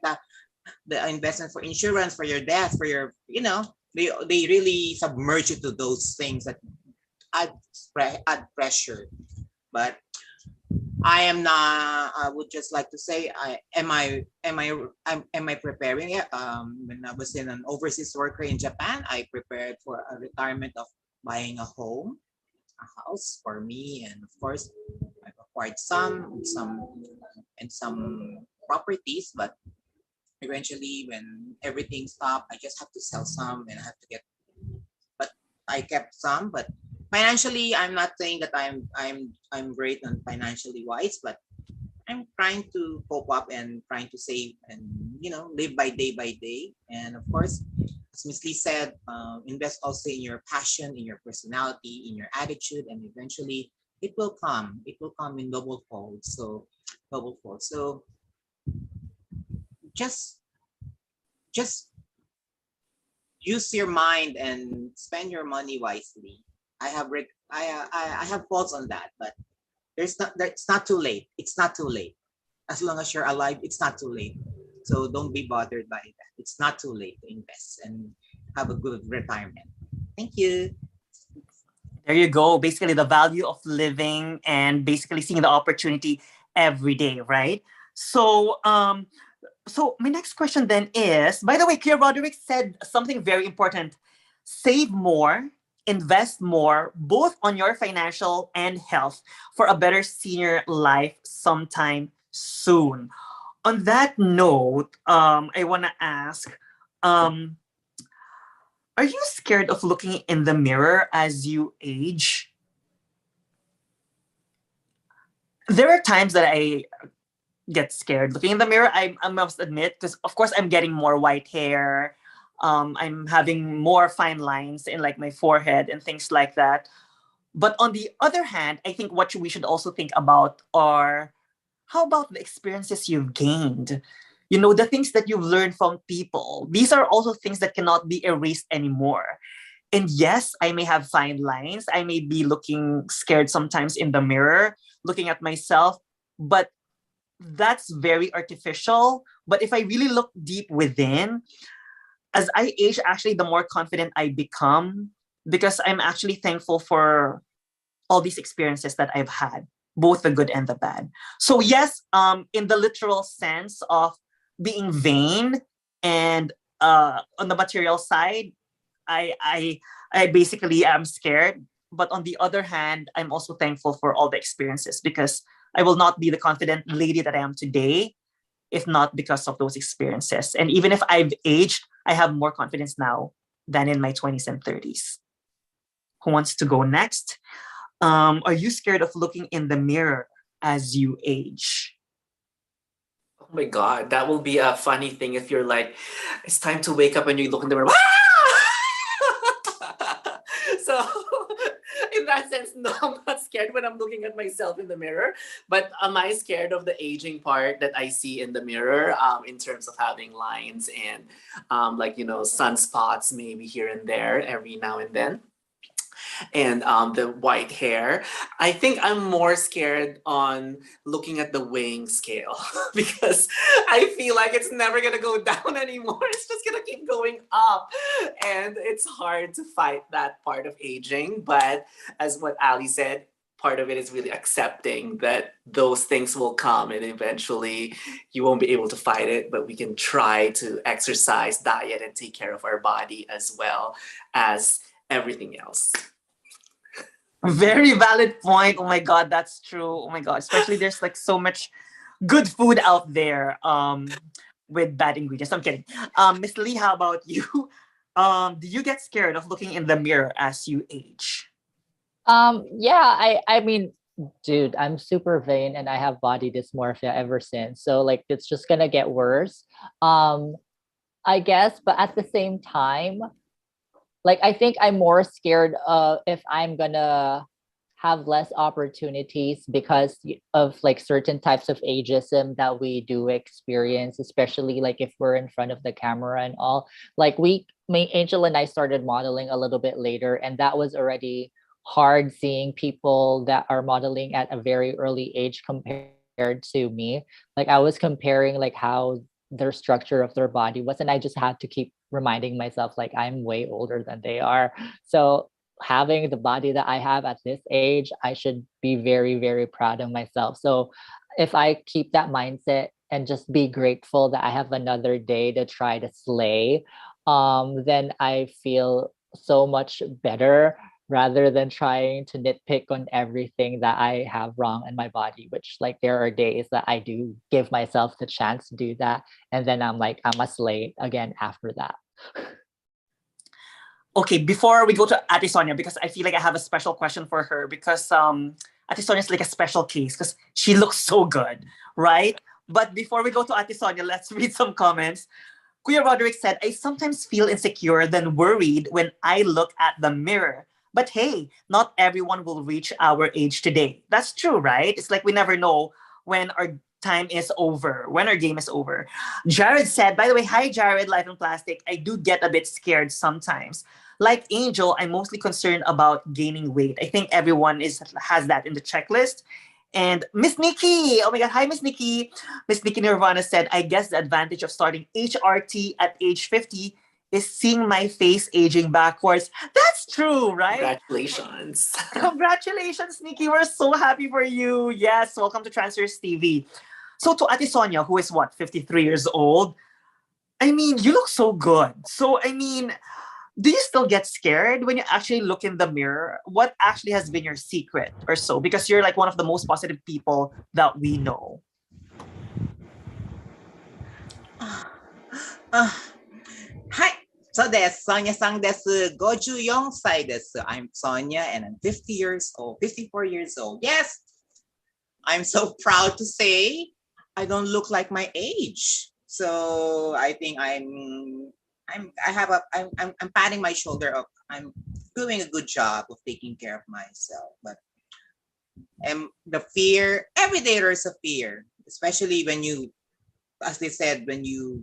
that. The investment for insurance, for your death, for your, they really submerge you to those things that add pressure. But I am not. I would just like to say, am I preparing it? When I was in an overseas worker in Japan, I prepared for a retirement of buying a home, a house for me, and of course, I've acquired some properties. But eventually, when everything stopped, I just have to sell some, and I have to get. But I kept some, but financially, I'm not saying that I'm great on financially wise, but I'm trying to cope up and trying to save and live by day. And of course, as Miss Lee said, invest also in your passion, in your personality, in your attitude, and eventually it will come. It will come in double fold. So double fold. So just just use your mind and spend your money wisely. I have faults on that, but it's not too late. It's not too late. As long as you're alive, it's not too late. So don't be bothered by that. It's not too late to invest and have a good retirement. Thank you. There you go. Basically, the value of living and basically seeing the opportunity every day, right? So, so my next question then is, by the way, Clear Roderick said something very important. Save more, invest more, both on your financial and health for a better senior life sometime soon. On that note, I want to ask, um, are you scared of looking in the mirror as you age? There are times that I get scared looking in the mirror. I must admit, because of course I'm getting more white hair. I'm having more fine lines in like my forehead and things like that. But on the other hand, I think what we should also think about are, how about the experiences you've gained? The things that you've learned from people. These are also things that cannot be erased anymore. And yes, I may have fine lines. I may be looking scared sometimes in the mirror, looking at myself, but that's very artificial. But if I really look deep within, as I age, actually, the more confident I become because I'm actually thankful for all these experiences that I've had, both the good and the bad. So yes, in the literal sense of being vain and on the material side, I I I basically am scared. But on the other hand, I'm also thankful for all the experiences because I will not be the confident lady that I am today if not because of those experiences. And even if I've aged, I have more confidence now than in my 20s and 30s. Who wants to go next? Are you scared of looking in the mirror as you age? Oh my God, that will be a funny thing if you're like, it's time to wake up and you look in the mirror. So, in that sense, no, I'm not scared when I'm looking at myself in the mirror. But am I scared of the aging part that I see in the mirror in terms of having lines and like, sunspots maybe here and there every now and then? And the white hair. I think I'm more scared on looking at the weighing scale because I feel like it's never gonna go down anymore. It's just gonna keep going up, and it's hard to fight that part of aging. But as what Ali said, part of it is really accepting that those things will come and eventually you won't be able to fight it, but we can try to exercise, diet, and take care of our body as well as everything else. Very valid point. Oh my god, that's true. Oh my god, especially there's like so much good food out there with bad ingredients. I'm kidding. Miss Lee, how about you? Do you get scared of looking in the mirror as you age? Yeah, I mean, dude, I'm super vain and I have body dysmorphia ever since. So like it's just gonna get worse. Um, I guess, but at the same time, like I think I'm more scared of if I'm gonna have less opportunities because of like certain types of ageism that we do experience, especially like if we're in front of the camera and all. Like Angel and I started modeling a little bit later, and that was already hard seeing people that are modeling at a very early age compared to me. Like I was comparing like how their structure of their body was, and I just had to keep reminding myself like I'm way older than they are. So having the body that I have at this age, I should be very, very proud of myself. So if I keep that mindset and just be grateful that I have another day to try to slay, then I feel so much better rather than trying to nitpick on everything that I have wrong in my body, which like there are days that I do give myself the chance to do that. And then I'm like, I'm a slay again after that. Okay, before we go to Ate Sonia, because I feel like I have a special question for her because Ate Sonia is like a special case because she looks so good, right? But before we go to Ate Sonia, let's read some comments. Kuya Roderick said, I sometimes feel insecure than worried when I look at the mirror. But hey, not everyone will reach our age today. That's true, right? It's like we never know when our time is over, when our game is over. Jared said, by the way, hi Jared, Life in Plastic. I do get a bit scared sometimes. Like Angel, I'm mostly concerned about gaining weight. I think everyone has that in the checklist. And Miss Nikki, oh my God, hi Miss Nikki. Miss Nikki Nirvana said, I guess the advantage of starting HRT at age 50 is seeing my face aging backwards. That's true, right? Congratulations. Congratulations, Nikki. We're so happy for you. Yes, welcome to Transfers TV. So to Ate Sonia, who is what, 53 years old? I mean, you look so good. So, I mean, do you still get scared when you actually look in the mirror? What actually has been your secret or so? Because you're like one of the most positive people that we know. Hi. So there's Sonia sang desu, Goju Yongsai desu. I'm Sonia and I'm 50 years old, 54 years old. Yes, I'm so proud to say I don't look like my age. So I think I'm patting my shoulder up. I'm doing a good job of taking care of myself. But the fear, every day there's a fear, especially when you, as they said, when you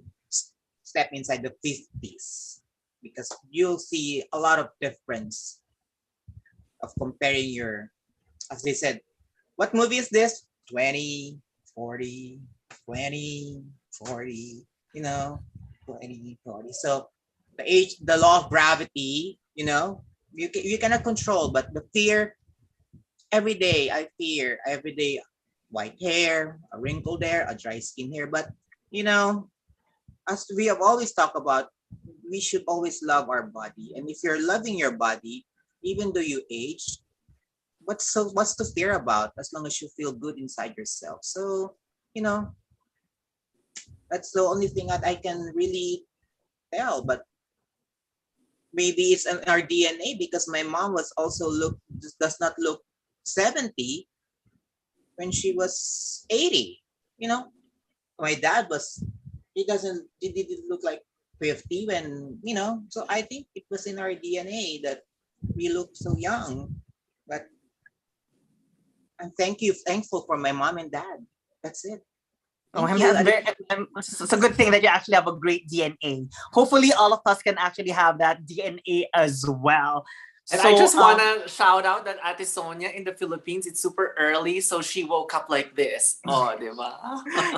step inside the 50s, because you'll see a lot of difference of comparing your, as they said, what movie is this? 20, 40, 20, 40, 20, 40. So the law of gravity, you cannot control, but the fear, every day I fear, every day, white hair, a wrinkle there, a dry skin here. But, you know, as we have always talked about, we should always love our body. And if you're loving your body, even though you age, what's to fear about as long as you feel good inside yourself? So, you know, that's the only thing that I can really tell. But maybe it's in our DNA because my mom was also does not look 70 when she was 80. You know, my dad was he didn't look like 50 when, so I think it was in our DNA that we look so young. But thankful for my mom and dad. That's it. Oh, Thank you. it's a good thing that you actually have a great DNA. Hopefully, all of us can actually have that DNA as well. And I just want to shout out that Ate Sonia in the Philippines, it's super early, so she woke up like this. Oh, diba?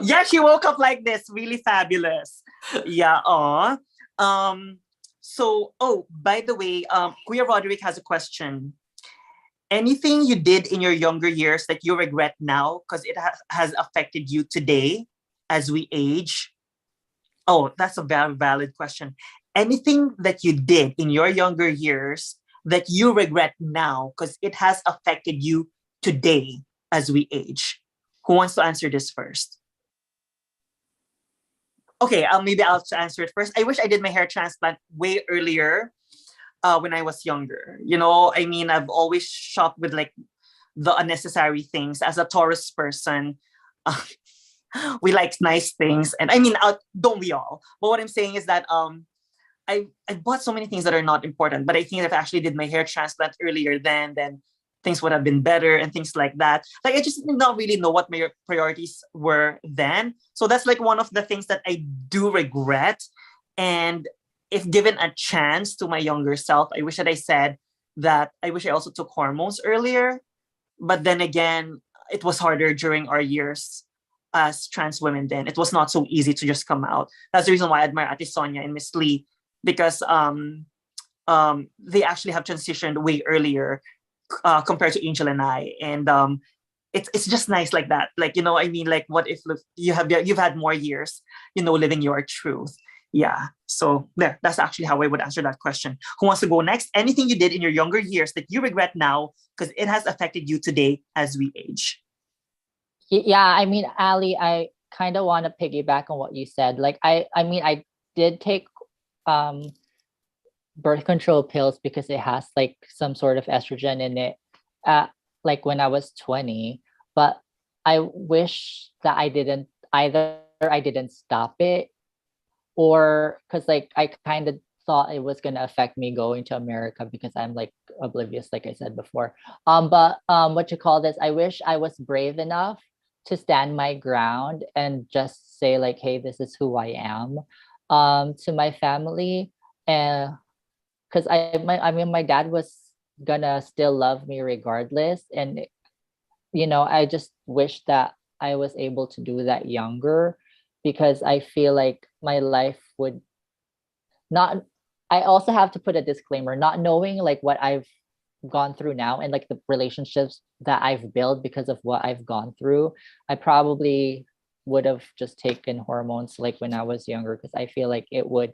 Yeah, she woke up like this. Really fabulous. Yeah. By the way, Kuya Roderick has a question. Anything you did in your younger years that you regret now because it has affected you today as we age? Oh, that's a very valid question. Anything that you did in your younger years that you regret now because it has affected you today as we age? Who wants to answer this first? Okay, maybe I'll answer it first. I wish I did my hair transplant way earlier when I was younger. I mean, I've always shopped with like the unnecessary things. As a Taurus person, we like nice things. And I mean, don't we all? But what I'm saying is that I bought so many things that are not important, but I think if I actually did my hair transplant earlier then things would have been better and things like that. Like I just did not really know what my priorities were then. So that's like one of the things that I do regret. And if given a chance to my younger self, I wish that I said that I wish I also took hormones earlier. But then again, it was harder during our years as trans women then. It was not so easy to just come out. That's the reason why I admire Ate Sonia and Miss Lee, because they actually have transitioned way earlier compared to Angel and I. And it's just nice like that. Like, I mean, like what if you've had more years, living your truth. Yeah. So there, that's actually how I would answer that question. Who wants to go next? Anything you did in your younger years that you regret now because it has affected you today as we age? Yeah, I mean, Ali, I kind of want to piggyback on what you said. Like, I mean, I did take birth control pills because it has like some sort of estrogen in it, like when I was 20. But I wish that I didn't stop it, or because like I kind of thought it was going to affect me going to America because I'm like oblivious, like I said before. But what you call this? I wish I was brave enough to stand my ground and just say like, hey, this is who I am, to my family. And because I mean, my dad was gonna still love me regardless. And, I just wish that I was able to do that younger, because I feel like my life would not, I also have to put a disclaimer, not knowing like what I've gone through now and like the relationships that I've built because of what I've gone through. I probably would have just taken hormones like when I was younger, because I feel like it would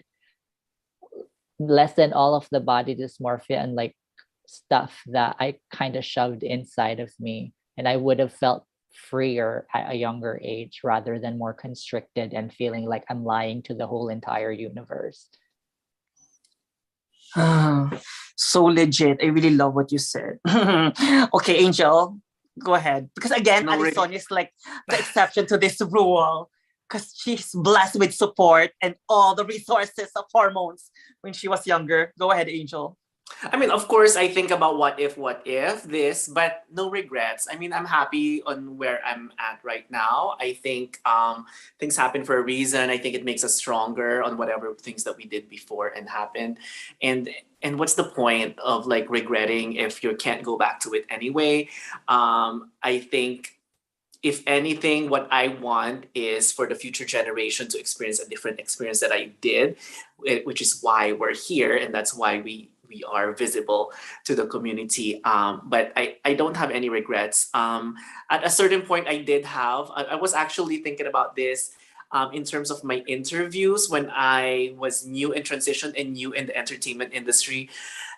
lessen all of the body dysmorphia and like stuff that I kind of shoved inside of me, and I would have felt freer at a younger age rather than more constricted and feeling like I'm lying to the whole entire universe. So legit. I really love what you said. Okay, Angel, go ahead. Because again, No, really. Sonia is like the exception to this rule, because she's blessed with support and all the resources of hormones when she was younger. Go ahead, Angel. I mean, of course, I think about what if this, but no regrets. I mean, I'm happy on where I'm at right now. I think things happen for a reason. I think it makes us stronger on whatever things that we did before and happened. And what's the point of like regretting if you can't go back to it anyway? I think if anything, what I want is for the future generation to experience a different experience that I did, which is why we're here, and that's why we are visible to the community. But I don't have any regrets. At a certain point, I did have. I was actually thinking about this. In terms of my interviews when I was new in transition and new in the entertainment industry,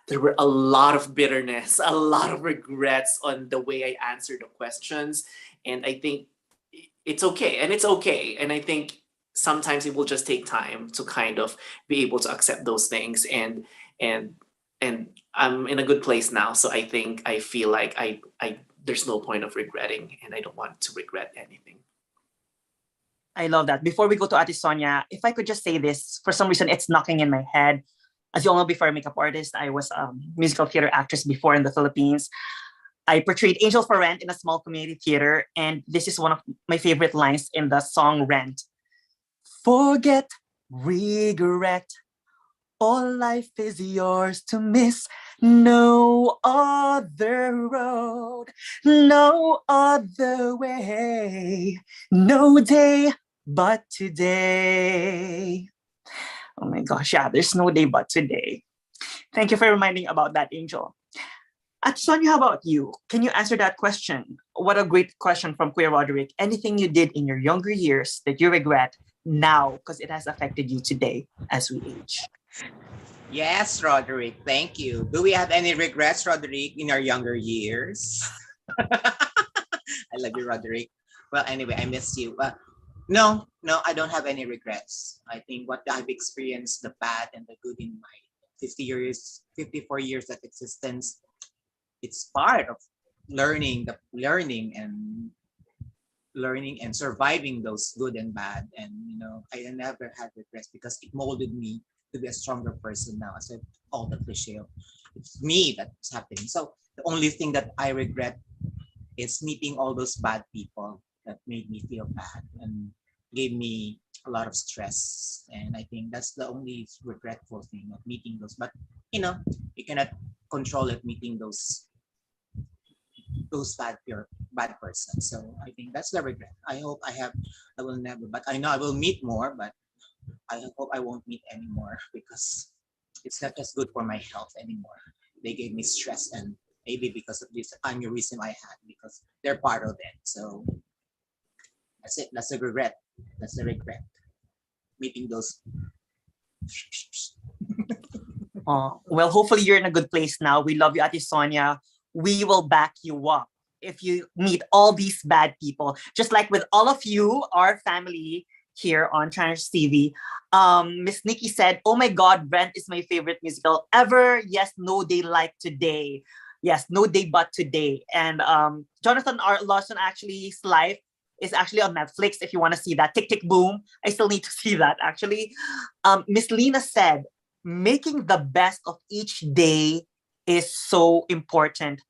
there were a lot of bitterness, a lot of regrets on the way I answered the questions. And I think it's okay. And it's okay. And I think sometimes it will just take time to kind of be able to accept those things. And and I'm in a good place now. So I think I feel like I there's no point of regretting, and I don't want to regret anything. I love that. Before we go to Ate Sonia, if I could just say this, for some reason it's knocking in my head. As you all know, before a makeup artist, I was a musical theater actress before in the Philippines. I portrayed Angel for Rent in a small community theater, and this is one of my favorite lines in the song Rent. Forget, regret, all life is yours to miss. No other road, no other way, no day but today. Oh my gosh, yeah, there's no day but today. Thank you for reminding about that, Angel. At Sonia, how about you? Can you answer that question? What a great question from Queer Roderick. Anything you did in your younger years that you regret now because it has affected you today as we age? Yes, Roderick. Thank you. Do we have any regrets, Roderick, in our younger years? I love you, Roderick. Well, anyway, I miss you. No, no, I don't have any regrets. I think what I've experienced, the bad and the good in my 50 years, 54 years of existence, it's part of learning and surviving those good and bad. And I never had regrets because it molded me to be a stronger person now. As I all the cliche, it's me that's happening. So the only thing that I regret is meeting all those bad people that made me feel bad and gave me a lot of stress. And I think that's the only regretful thing of meeting those. But you cannot control it, meeting those bad persons. So I think that's the regret. I will never, but I know I will meet more, but I hope I won't meet anymore because it's not as good for my health anymore. They gave me stress, and maybe because of this aneurysm I had, because they're part of it. So that's it. That's a regret. That's a regret. Meeting those. Well, hopefully you're in a good place now. We love you, Ate Sonia. We will back you up if you meet all these bad people. Just like with all of you, our family here on Trans TV. Miss Nikki said, "Oh my God, Rent is my favorite musical ever. Yes, no day like today. Yes, no day but today." And Jonathan R. Lawson actually's life is actually on Netflix if you want to see that. Tick Tick Boom. I still need to see that actually. Miss Lena said, "Making the best of each day is so important.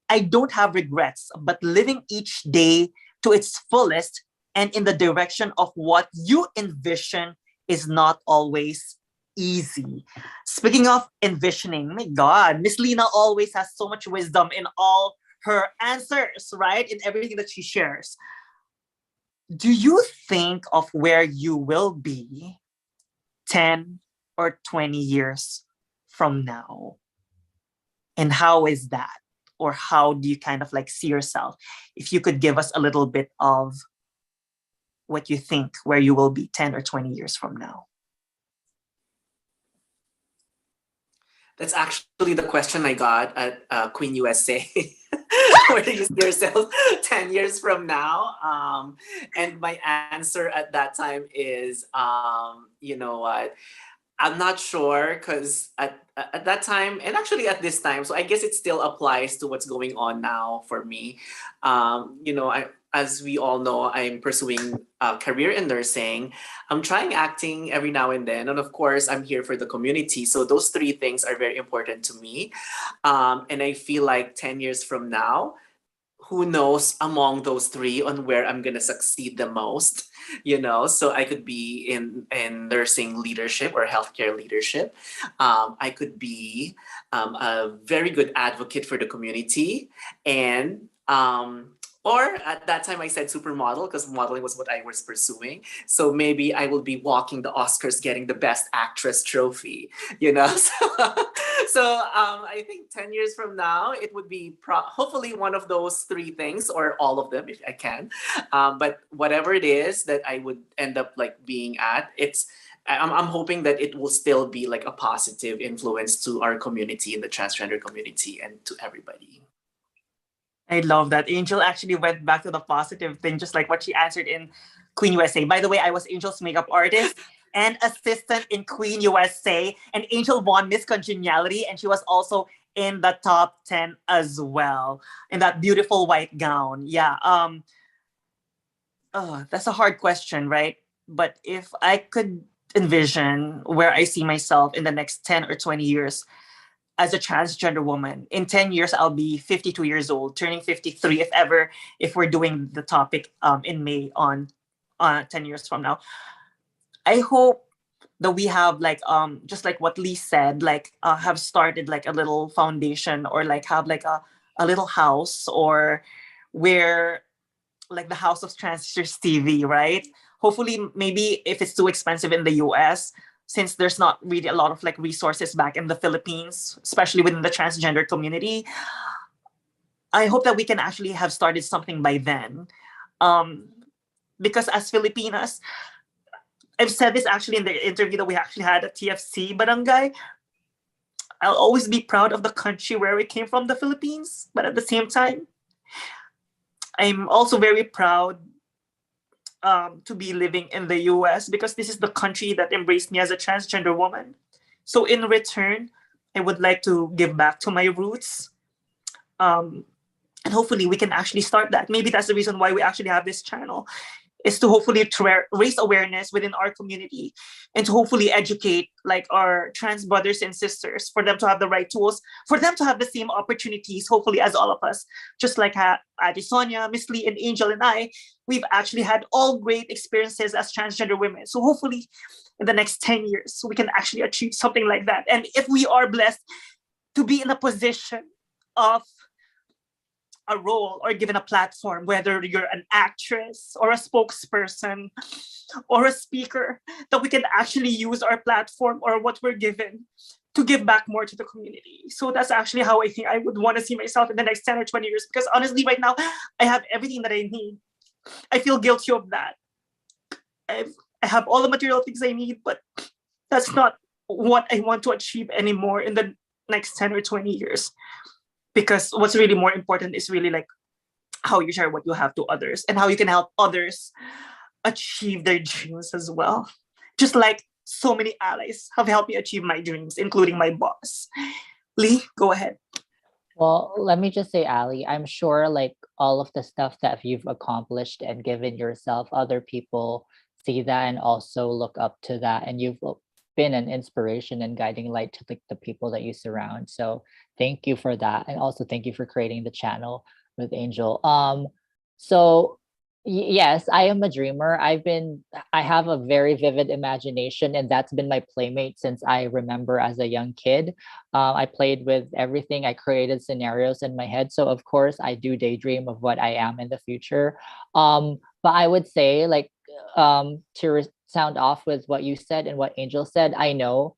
I don't have regrets, but living each day to its fullest and in the direction of what you envision is not always easy." Speaking of envisioning, my God, Miss Lena always has so much wisdom in all her answers, right? In everything that she shares. Do you think of where you will be 10 or 20 years from now? And how is that? Or how do you kind of like see yourself? If you could give us a little bit of what you think where you will be 10 or 20 years from now. That's actually the question I got at Queen USA. Where do you see yourself 10 years from now? And my answer at that time is, you know what? I'm not sure because at that time, and actually at this time, so I guess it still applies to what's going on now for me. As we all know, I'm pursuing a career in nursing. I'm trying acting every now and then, and of course, I'm here for the community. So those three things are very important to me. And I feel like 10 years from now, who knows among those three on where I'm gonna succeed the most, So I could be in nursing leadership or healthcare leadership. I could be a very good advocate for the community, and Or at that time, I said supermodel because modeling was what I was pursuing. So maybe I will be walking the Oscars getting the Best Actress trophy, you know? So I think 10 years from now, it would be hopefully one of those three things or all of them if I can. But whatever it is that I would end up like being at, I'm hoping that it will still be like a positive influence to our community, in the transgender community, and to everybody. I love that. Angel actually went back to the positive thing, just like what she answered in Queen USA. By the way, I was Angel's makeup artist and assistant in Queen USA, and Angel won Miss Congeniality, and she was also in the top 10 as well in that beautiful white gown. Yeah. That's a hard question, right? But if I could envision where I see myself in the next 10 or 20 years, as a transgender woman. In 10 years, I'll be 52 years old, turning 53 if ever, if we're doing the topic in May on 10 years from now. I hope that we have like just like what Lee said, like have started like a little foundation or like have like a little house or where like the House of Transistors TV, right? Hopefully, maybe if it's too expensive in the US, since there's not really a lot of like resources back in the Philippines, especially within the transgender community, I hope that we can actually have started something by then. Um, because as Filipinas, I've said this actually in the interview that we actually had at TFC Barangay. I'll always be proud of the country where we came from, the Philippines. But at the same time, I'm also very proud to be living in the US because this is the country that embraced me as a transgender woman. So in return, I would like to give back to my roots. And hopefully we can actually start that. Maybe that's the reason why we actually have this channel, is to hopefully raise awareness within our community and to hopefully educate like our trans brothers and sisters for them to have the right tools, for them to have the same opportunities, hopefully as all of us, just like Sonia, Miss Lee, and Angel and I, we've actually had all great experiences as transgender women. So hopefully in the next 10 years, we can actually achieve something like that. And if we are blessed to be in a position of a role or given a platform, whether you're an actress or a spokesperson or a speaker, that we can actually use our platform or what we're given to give back more to the community. So that's actually how I think I would want to see myself in the next 10 or 20 years. Because honestly, right now, I have everything that I need. I feel guilty of that. I have all the material things I need, but that's not what I want to achieve anymore in the next 10 or 20 years. Because what's really more important is really like how you share what you have to others and how you can help others achieve their dreams as well. Just like so many allies have helped me achieve my dreams, including my boss. Lee, go ahead. Well, let me just say, Ally, I'm sure like all of the stuff that you've accomplished and given yourself, other people see that and also look up to that. And you've been an inspiration and guiding light to the people that you surround. So thank you for that. And also thank you for creating the channel with Angel. So yes, I am a dreamer. I have a very vivid imagination, and that's been my playmate since I remember as a young kid. I played with everything. I created scenarios in my head. So of course I do daydream of what I am in the future. But I would say like to sound off with what you said and what Angel said, I know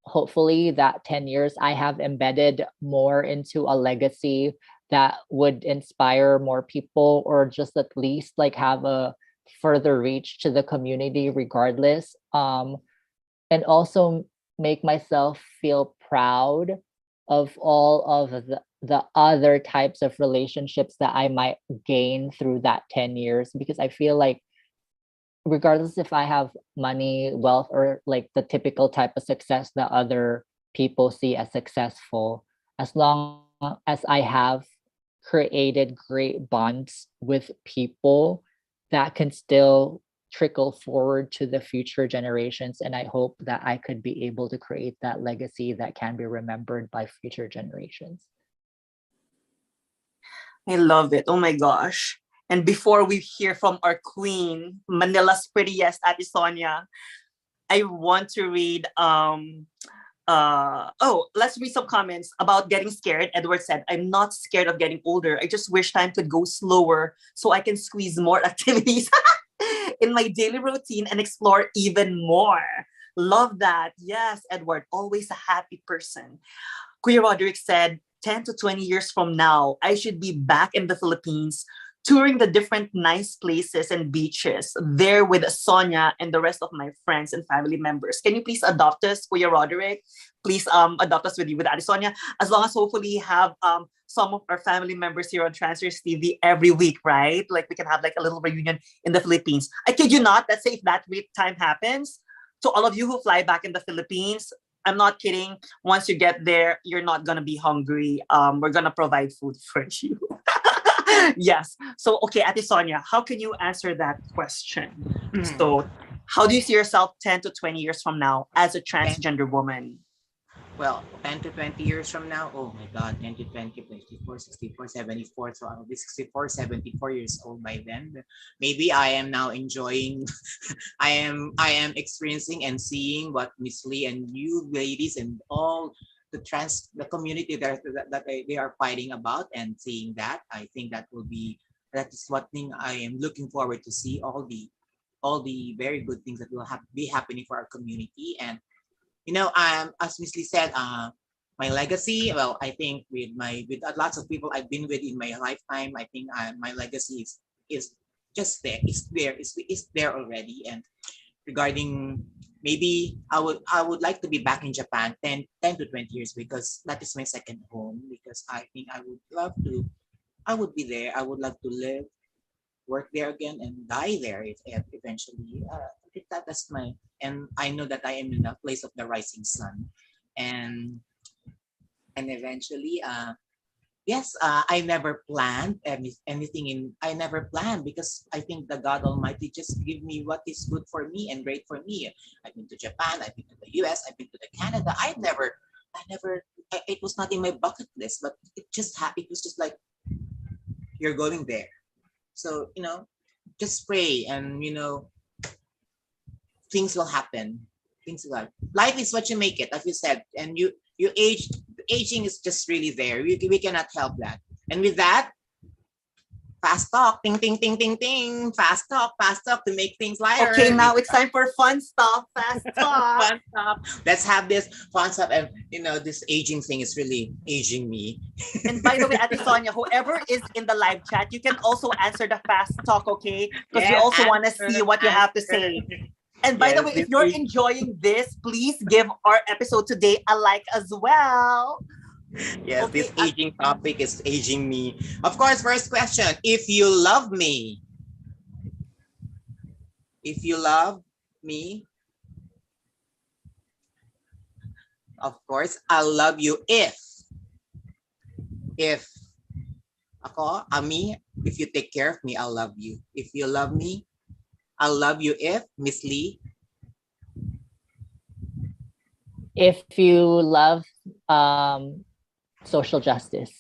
hopefully that 10 years I have embedded more into a legacy that would inspire more people, or just at least like have a further reach to the community regardless. And also make myself feel proud of all of the other types of relationships that I might gain through that 10 years, because I feel like regardless if I have money, wealth, or like the typical type of success that other people see as successful, as long as I have created great bonds with people, that can still trickle forward to the future generations. And I hope that I could be able to create that legacy that can be remembered by future generations. I love it. Oh my gosh. And before we hear from our queen, Manila's prettiest, Ate Sonia, I want to read a let's read some comments about getting scared. Edward said, I'm not scared of getting older. I just wish time could go slower so I can squeeze more activities in my daily routine and explore even more. Love that. Yes, Edward, always a happy person. Kuya Roderick said, 10 to 20 years from now, I should be back in the Philippines touring the different nice places and beaches there with Sonia and the rest of my friends and family members. Can you please adopt us, Kuya Roderick? Please adopt us with you with Ate Sonia, as long as hopefully have some of our family members here on Transfers TV every week, right? Like we can have like a little reunion in the Philippines. I kid you not, let's say if that week time happens, to all of you who fly back in the Philippines, I'm not kidding. Once you get there, you're not gonna be hungry. We're gonna provide food for you. Yes. So, okay, Ate Sonia, how can you answer that question? So, how do you see yourself 10 to 20 years from now as a transgender woman? Well, 10 to 20 years from now, oh my God, 10 to 20, 24, 64, 74. So I'll be 64, 74 years old by then. Maybe I am now enjoying, I am experiencing and seeing what Miss Lee and you ladies and all the community that they are fighting about, and seeing that, I think that is what thing I am looking forward to see, all the very good things that will be happening for our community. And as Miss Lee said, my legacy. Well, I think with lots of people I've been with in my lifetime, I think my legacy is just there. It's there already. And regarding, maybe I would like to be back in Japan 10 to 20 years, because that is my second home. Because I think I would be there. I would love to live, work there again, and die there if eventually. I think that's my, and I know that I am in the place of the rising sun, and eventually, yes, I never planned anything I never planned, because I think the God Almighty just give me what is good for me and great for me. I've been to Japan, I've been to the US, I've been to the Canada. It was not in my bucket list, but it was just like, you're going there. So, just pray, and things will happen. Life is what you make it, as you said, and you aging is just really there. We cannot help that. And with that, fast talk, ting ting ting ting ting, fast talk to make things lighter. Okay, now it's time for fun stuff, fast talk. Fun stuff. Let's have this fun stuff, and this aging thing is really aging me. And by the way, Ate Sonia, whoever is in the live chat, you can also answer the fast talk, okay? Because we also want to see what you have to say. And by the way, if you're enjoying this, please give our episode today a like as well. Yes, Okay, this aging topic is aging me. Of course, first question. If you love me, of course, I'll love you if if you take care of me, I'll love you. If you love me, I'll love you. If Miss Lee, If you love social justice.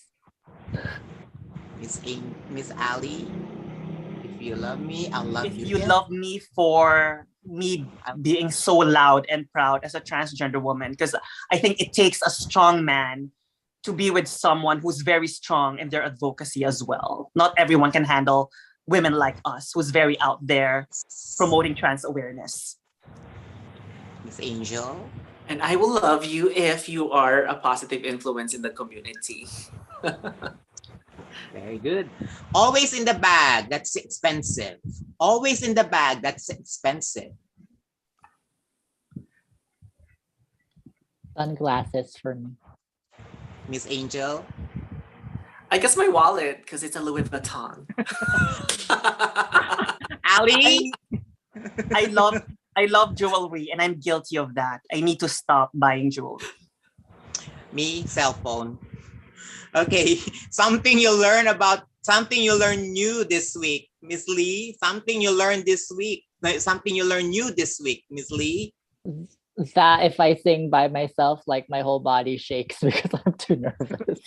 Miss Ali, if you love me, I'll love if you. you love me for me being so loud and proud as a transgender woman, because I think it takes a strong man to be with someone who's very strong in their advocacy as well. Not everyone can handle women like us, who's very out there promoting trans awareness. Miss Angel. And I will love you if you are a positive influence in the community. Very good. Always in the bag, that's expensive. Always in the bag, that's expensive. Sunglasses for me. Miss Angel. I guess my wallet, because it's a Louis Vuitton. Ali. I love jewelry, and I'm guilty of that. I need to stop buying jewelry. Me, cell phone. Okay, something you learn new this week, Miss Lee. Something you learned this week. Something you learned new this week, Miss Lee. That if I sing by myself, like my whole body shakes because I'm too nervous.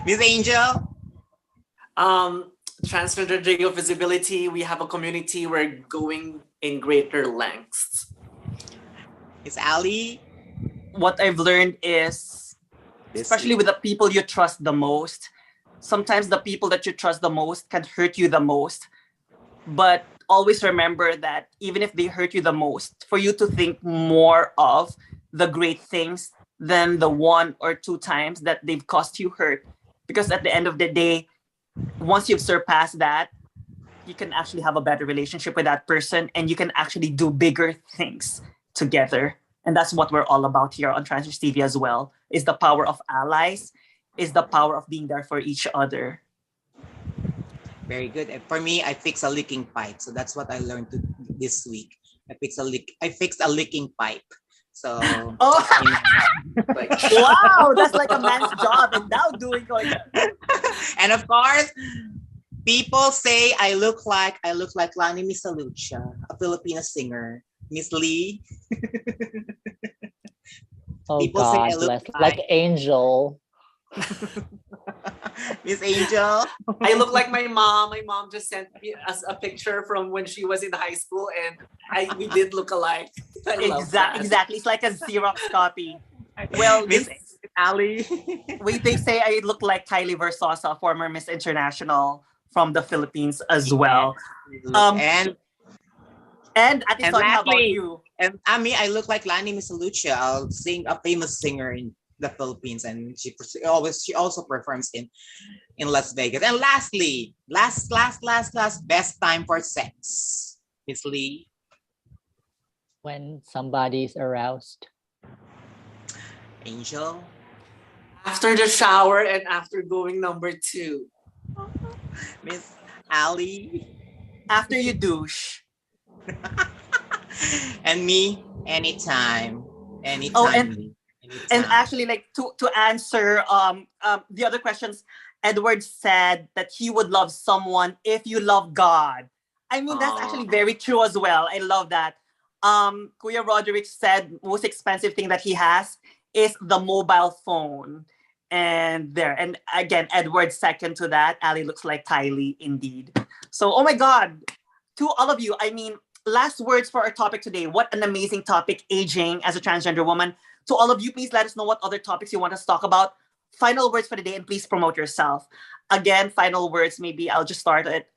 Miss Angel. Transgender radio visibility. We have a community. We're going in greater lengths. Miss Ali, What I've learned is, this especially week. with the people you trust the most, sometimes the people that you trust the most can hurt you the most. But always remember that even if they hurt you the most, for you to think more of the great things than the one or two times that they've caused you hurt. Because at the end of the day, once you've surpassed that, you can actually have a better relationship with that person and you can actually do bigger things together. And that's what we're all about here on Transfers TV as well, is the power of allies, is the power of being there for each other. Very good. And for me, I fix a leaking pipe. So that's what I learned this week. I fixed a leaking pipe. So Oh, you know, like, wow, that's like a man's job. And now doing going. and of course, people say I look like Lani Misalucha, a Filipino singer. Miss Lee. Oh People say I God look bless. Like like Angel. Miss Angel. I look like my mom. My mom just sent me us a picture from when she was in high school, and we did look alike. I love that. Exactly. It's like a Xerox copy. Well, Miss Ali. they say I look like Kylie Versosa, former Miss International from the Philippines as Yeah. well. Um, and and Ate and Sonia, how about lastly, you? and I look like Lani Misalucha. I'll sing a famous singer in the Philippines, and she also performs in Las Vegas. And lastly, last, best time for sex, Miss Lee. When somebody's aroused. Angel. After the shower and after going number 2. Miss Ali. After you douche. And me, anytime. Oh, Anytime. Me. and Anytime. actually, like to answer the other questions, Edward said that he would love someone if you love God. I mean, that's Aw. actually very true as well. I love that. Kuya Roderick said most expensive thing that he has is the mobile phone. And there, and again, Edward second to that. Ali looks like Kylie indeed. So, oh my God, to all of you, I mean, last words for our topic today. What an amazing topic, aging as a transgender woman. To all of you, please let us know what other topics you want us to talk about. Final words for the day, and please promote yourself. Again, final words, maybe I'll just start it.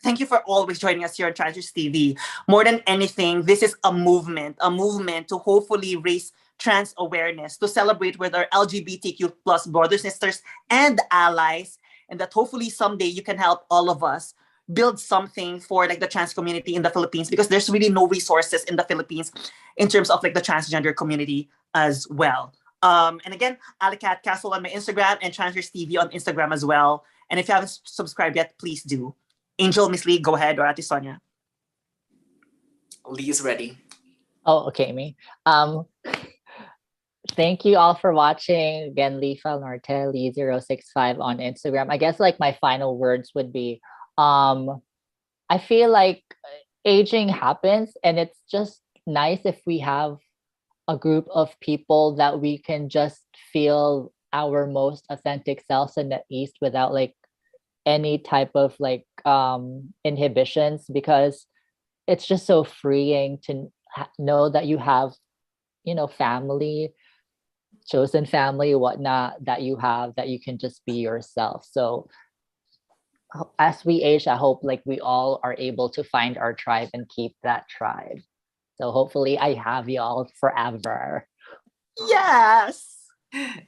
Thank you for always joining us here on Transgers TV. More than anything, this is a movement to hopefully raise trans awareness, to celebrate with our LGBTQ plus brothers, sisters, and allies, and that hopefully someday you can help all of us build something for like the trans community in the Philippines, because there's really no resources in the Philippines in terms of like the transgender community as well. And again, AllyCat Castle on my Instagram and Transgers TV on Instagram as well. And if you haven't subscribed yet, please do. Angel, Miss Lee, go ahead, or Ate Sonia. Lee is ready. Oh, okay, me. Thank you all for watching. Again, Lee Faelnar, Lee065 on Instagram. I guess like my final words would be, I feel like aging happens and it's just nice if we have a group of people that we can just feel our most authentic selves and at ease without like any type of like inhibitions, because it's just so freeing to know that you have, you know, family, chosen family, whatnot, that you have, that you can just be yourself. So as we age, I hope like we all are able to find our tribe and keep that tribe. So hopefully I have y'all forever. Yes.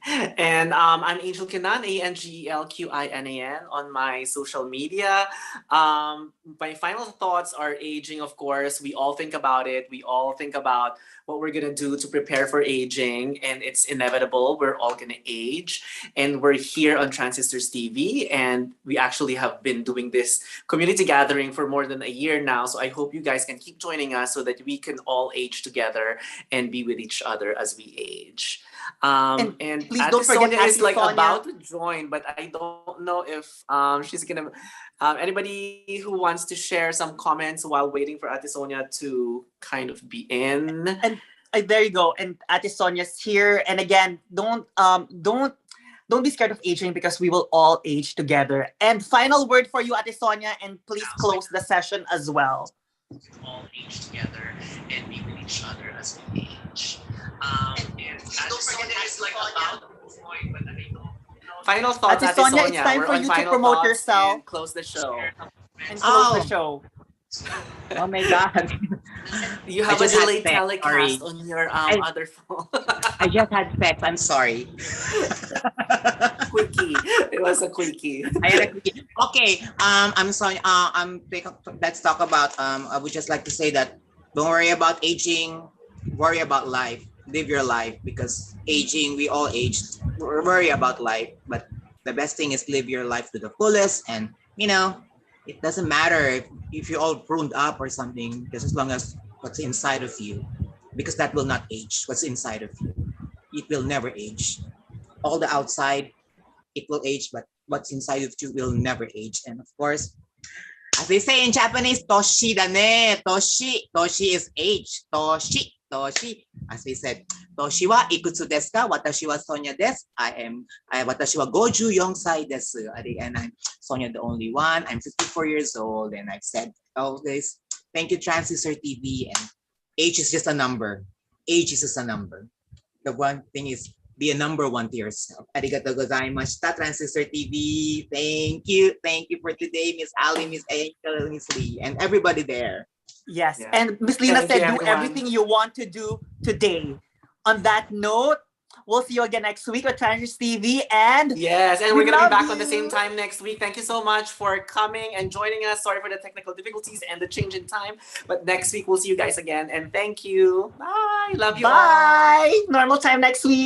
And I'm Angel Qinan, ANGELQINAN on my social media. My final thoughts are aging, of course. We all think about it. We all think about what we're going to do to prepare for aging, and it's inevitable. We're all going to age. And we're here on Transistors TV, and we actually have been doing this community gathering for more than a year now. So I hope you guys can keep joining us so that we can all age together and be with each other as we age. And please Ate don't forget Sonia is Ate like Sonia. about to join, but I don't know if she's gonna. Anybody who wants to share some comments while waiting for Ate Sonia to kind of be in. And there you go. And Ate Sonia's here. And again, don't be scared of aging, because we will all age together. And final word for you, Ate Sonia, and please close the session as well. All age together and be with each other as we age. Final thoughts, Ate Ate Sonia, it's Sonia. time We're for on you to final promote thoughts yourself and close the show. and close the Oh, show. Oh my God. You I have a just had delayed sex. telecast Sorry. on your I, other phone. I just had sex. I'm sorry. Quickie. It was a quickie. I had a quickie. Okay. I'm sorry. Let's talk about. I would just like to say that don't worry about aging. Worry about life. Live your life because aging, we all aged. Worry about life, but the best thing is live your life to the fullest. And it doesn't matter if you're all pruned up or something, just as long as what's inside of you, because that will not age. What's inside of you, it will never age. All the outside, it will age, but what's inside of you will never age. And of course, as they say in Japanese, Toshi da ne. Toshi. Toshi is age. Toshi. Toshi. As we said, Toshi wa ikutsu desu ka? Watashi wa Sonia desu. Watashi wa 54 歳 desu. And I'm Sonia the only one. I'm 54 years old. And I've said all this. Thank you, Transistor TV. And age is just a number. Age is just a number. The one thing is, be a number one to yourself. Arigatou gozaimashita, Transistor TV. Thank you. Thank you for today, Miss Ali, Miss Angel, Miss Lee, and everybody there. Yes. Yeah. And Miss Lina Thank you, said, do everyone. everything you want to do today. On that note, we'll see you again next week with Trans TV. And Yes, and we we're going to love be back on the same you. time next week. Thank you so much for coming and joining us. Sorry for the technical difficulties and the change in time. But next week, we'll see you guys again. And thank you. Bye. Love you all. Bye. Normal time next week.